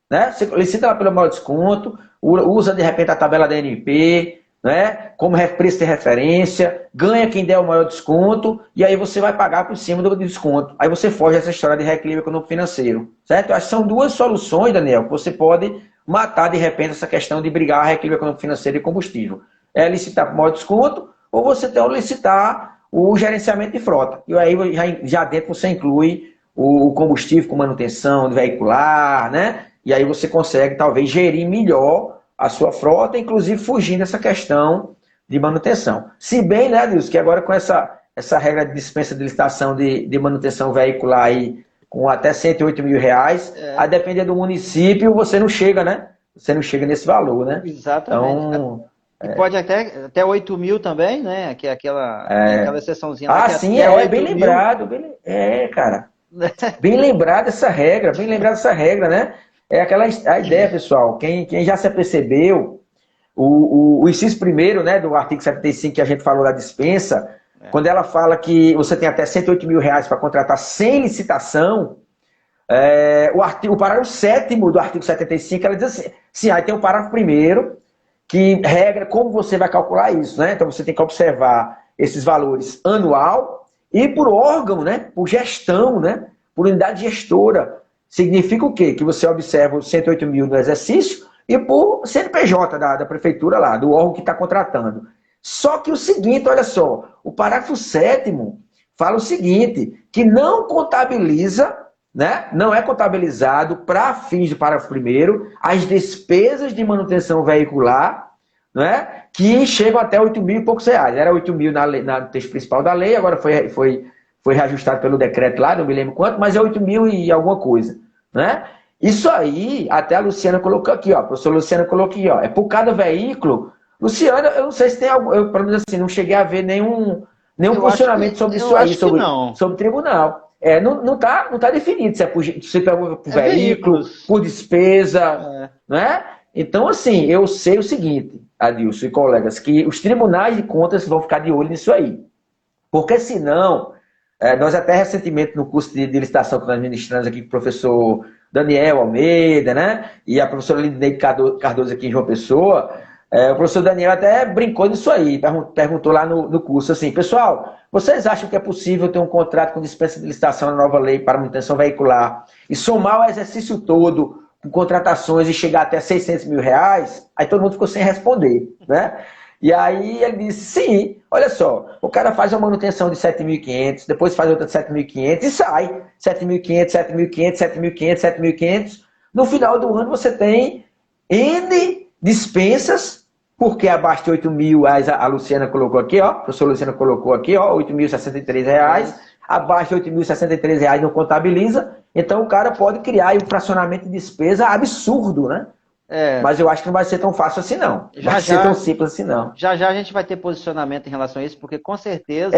B: Né? Você licita lá pelo maior desconto, usa de repente a tabela da ANP, né? Como preço de referência, ganha quem der o maior desconto, e aí você vai pagar por cima do desconto. Aí você foge dessa história de reequilíbrio econômico financeiro. Certo? Eu acho que são duas soluções, Daniel, que você pode matar de repente essa questão de brigar reequilíbrio econômico financeiro e combustível. É licitar por maior desconto, ou você tem que licitar o gerenciamento de frota. E aí já dentro você inclui o combustível com manutenção veicular, né? E aí você consegue talvez gerir melhor a sua frota, inclusive fugindo dessa questão de manutenção. Se bem, né, Deus, que agora com essa regra de dispensa de licitação de manutenção veicular aí, com até 108 mil reais, a depender do município, você não chega, né? Você não chega nesse valor, né?
A: exatamente.
B: Então,
A: E pode até 8 mil também, né? Que é aquela exceçãozinha lá, que é
B: sim,
A: até 8
B: bem
A: mil.
B: lembrado. Cara. Bem lembrada essa regra, né? É a ideia, pessoal. Quem já se apercebeu, o inciso primeiro, né, do artigo 75 que a gente falou da dispensa, quando ela fala que você tem até 108 mil reais para contratar sem licitação, o parágrafo 7º do artigo 75, ela diz assim, sim, aí tem o parágrafo primeiro, que regra como você vai calcular isso, né? Então você tem que observar esses valores anual e por órgão, né? Por gestão, né? Por unidade gestora. Significa o quê? Que você observa os 108 mil no exercício e por CNPJ da prefeitura lá, do órgão que está contratando. Só que o seguinte, olha só, o parágrafo 7º fala o seguinte, que não contabiliza, né? Não é contabilizado para fins do parágrafo primeiro as despesas de manutenção veicular, né? Que chegam até 8 mil e poucos reais. Era 8 mil no texto principal da lei, agora foi reajustado pelo decreto lá, não me lembro quanto, mas é 8 mil e alguma coisa. Né? Isso aí, até a Luciana colocou aqui, ó, a professora Luciana colocou aqui, ó, é por cada veículo. Luciana, eu não sei se tem algum, eu pelo menos assim, não cheguei a ver nenhum posicionamento sobre isso aí, sobre tribunal. Não tá definido se é por veículo, por despesa, né? Então, assim, eu sei o seguinte, Adilson e colegas, que os tribunais de contas vão ficar de olho nisso aí. Porque senão, nós até recentemente no curso de licitação que nós ministramos aqui com o professor Daniel Almeida, né? E a professora Lindeneide Cardoso aqui em João Pessoa, o professor Daniel até brincou nisso aí, perguntou lá no curso assim, pessoal, vocês acham que é possível ter um contrato com dispensa de licitação na nova lei para manutenção veicular e somar o exercício todo com contratações e chegar até 600 mil reais? Aí todo mundo ficou sem responder, né? E aí ele disse, sim, olha só, o cara faz uma manutenção de 7.500, depois faz outra de 7.500 e sai 7.500, 7.500, 7.500, 7.500. No final do ano você tem N dispensas, porque abaixo de 8 mil, a Luciana colocou aqui, ó, a professora Luciana colocou aqui, ó, R$ 8.063, abaixo de R$ 8.063 não contabiliza, então o cara pode criar aí um fracionamento de despesa absurdo, né? Mas eu acho que não vai ser tão fácil assim, não. Vai ser tão simples assim, não.
A: Já a gente vai ter posicionamento em relação a isso, porque com certeza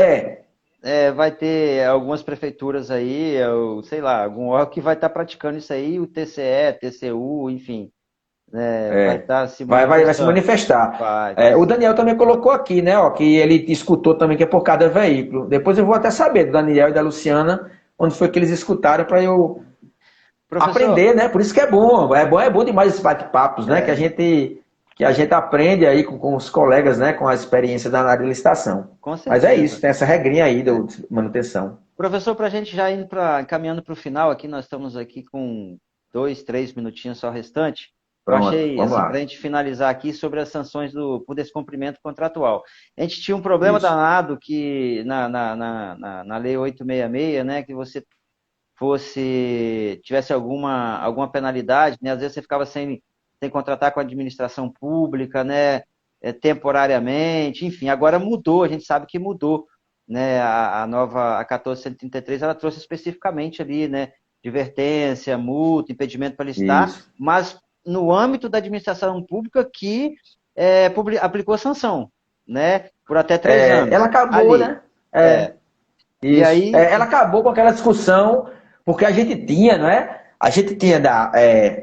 A: vai ter algumas prefeituras aí, sei lá, algum órgão que vai estar praticando isso aí, o TCE, TCU, enfim. Vai estar se manifestando.
B: Vai se manifestar. O Daniel também colocou aqui, né, ó, que ele escutou também que é por cada veículo. Depois eu vou até saber do Daniel e da Luciana onde foi que eles escutaram para eu aprender, né? Por isso que é bom. É bom demais esses bate-papos, né? Que a gente aprende aí com os colegas, né? Com a experiência da área de licitação.
A: Com certeza.
B: Mas é isso, tem essa regrinha aí da manutenção.
A: Professor, para a gente já ir caminhando para o final aqui, nós estamos aqui com 2, 3 minutinhos só restante.
B: Pronto,
A: eu achei,
B: assim,
A: para a gente finalizar aqui sobre as sanções por descumprimento contratual. A gente tinha um problema danado que na Lei 866, né? Que você tivesse alguma penalidade, né? Às vezes você ficava sem contratar com a administração pública, né? Temporariamente, enfim, agora mudou, a gente sabe que mudou, né? A 1433, ela trouxe especificamente ali, né? Advertência, multa, impedimento para licitar, mas no âmbito da administração pública que aplicou sanção, né? Por até 3 anos.
B: Ela acabou, ali, né? E aí... ela acabou com aquela discussão, porque a gente tinha, não é? A gente tinha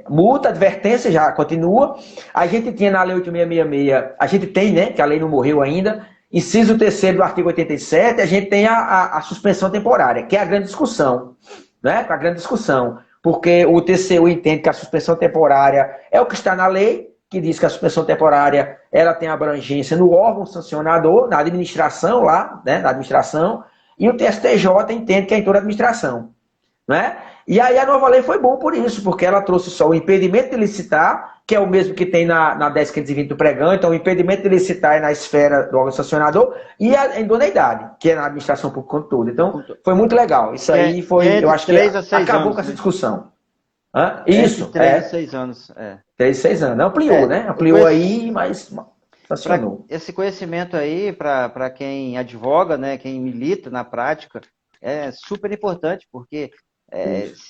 B: multa, advertência, já continua. A gente tinha na Lei 8666, a gente tem, né? Que a lei não morreu ainda. Inciso 3º do artigo 87, a gente tem a suspensão temporária, que é a grande discussão, né? A grande discussão. Porque o TCU entende que a suspensão temporária é o que está na lei, que diz que a suspensão temporária ela tem abrangência no órgão sancionador, na administração lá, né? Na administração. E o TSTJ entende que é em toda a administração. Né? E aí a nova lei foi bom por isso, porque ela trouxe só o impedimento de licitar, que é o mesmo que tem na 10.520 do pregão, então o impedimento de licitar é na esfera do órgão sancionador, e a idoneidade, que é na administração pública como todo. Então foi muito legal. Isso aí foi, eu acho que acabou com essa discussão. Isso.
A: 3 a 6 anos.
B: 3 a 6 anos. Ampliou, né? Ampliou aí, mas...
A: Esse conhecimento aí, para quem advoga, né, quem milita na prática, é super importante, porque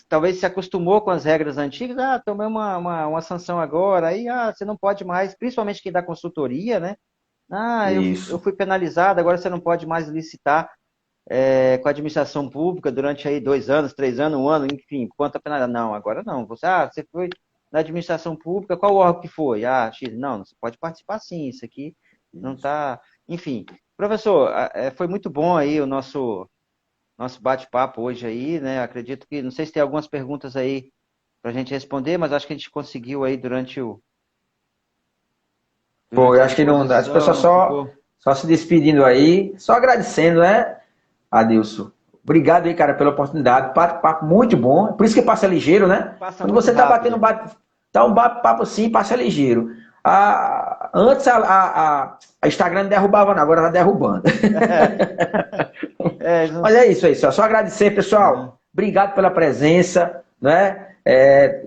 A: talvez se acostumou com as regras antigas, tomei uma sanção agora, aí você não pode mais, principalmente quem dá consultoria, né? Eu fui penalizado, agora você não pode mais licitar com a administração pública durante aí 2 anos, 3 anos, 1 ano, enfim, quanto penalidade? Não, agora não. Você foi na administração pública, qual órgão que foi? X, não, você pode participar sim, isso aqui não está... Enfim, professor, foi muito bom aí o nosso bate-papo hoje aí, né? Acredito que, não sei se tem algumas perguntas aí para a gente responder, mas acho que a gente conseguiu aí durante o...
B: Pô, eu acho que não dá. As pessoas só se despedindo aí, só agradecendo, né, Adilson? Obrigado aí, cara, pela oportunidade. Bate-papo muito bom. Por isso que passa ligeiro, né? Quando você tá batendo um bate-papo assim, passa ligeiro. Antes a Instagram não derrubava, não, agora tá derrubando. Mas é isso aí, só agradecer, pessoal. Obrigado pela presença, né?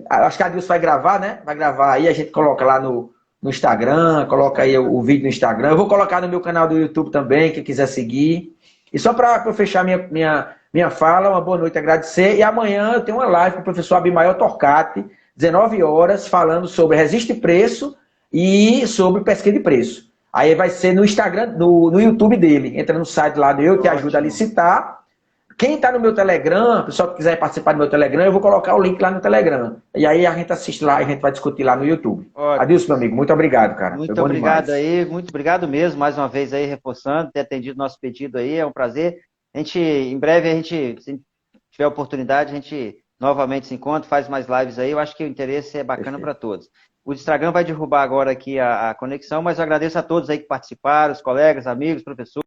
B: Acho que a Adilson vai gravar, né? Vai gravar aí, a gente coloca lá no Instagram, coloca aí o vídeo no Instagram. Eu vou colocar no meu canal do YouTube também, quem quiser seguir. E só para eu fechar minha fala, uma boa noite, agradecer. E amanhã eu tenho uma live com o professor Abimael Torcati, 19 horas, falando sobre registro de preço e sobre pesquisa de preço. Aí vai ser no Instagram, no YouTube dele. Entra no site lá do Eu Te Ajuda a Licitar. Quem está no meu Telegram, o pessoal que quiser participar do meu Telegram, eu vou colocar o link lá no Telegram. E aí a gente assiste lá e a gente vai discutir lá no YouTube. Adilson, meu amigo, muito obrigado, cara.
A: Muito obrigado aí, muito obrigado mesmo, mais uma vez aí, reforçando, ter atendido nosso pedido aí, é um prazer. Em breve, se tiver oportunidade, a gente novamente se encontra, faz mais lives aí, eu acho que o interesse é bacana para todos. O Instagram vai derrubar agora aqui a conexão, mas eu agradeço a todos aí que participaram, os colegas, amigos, professores.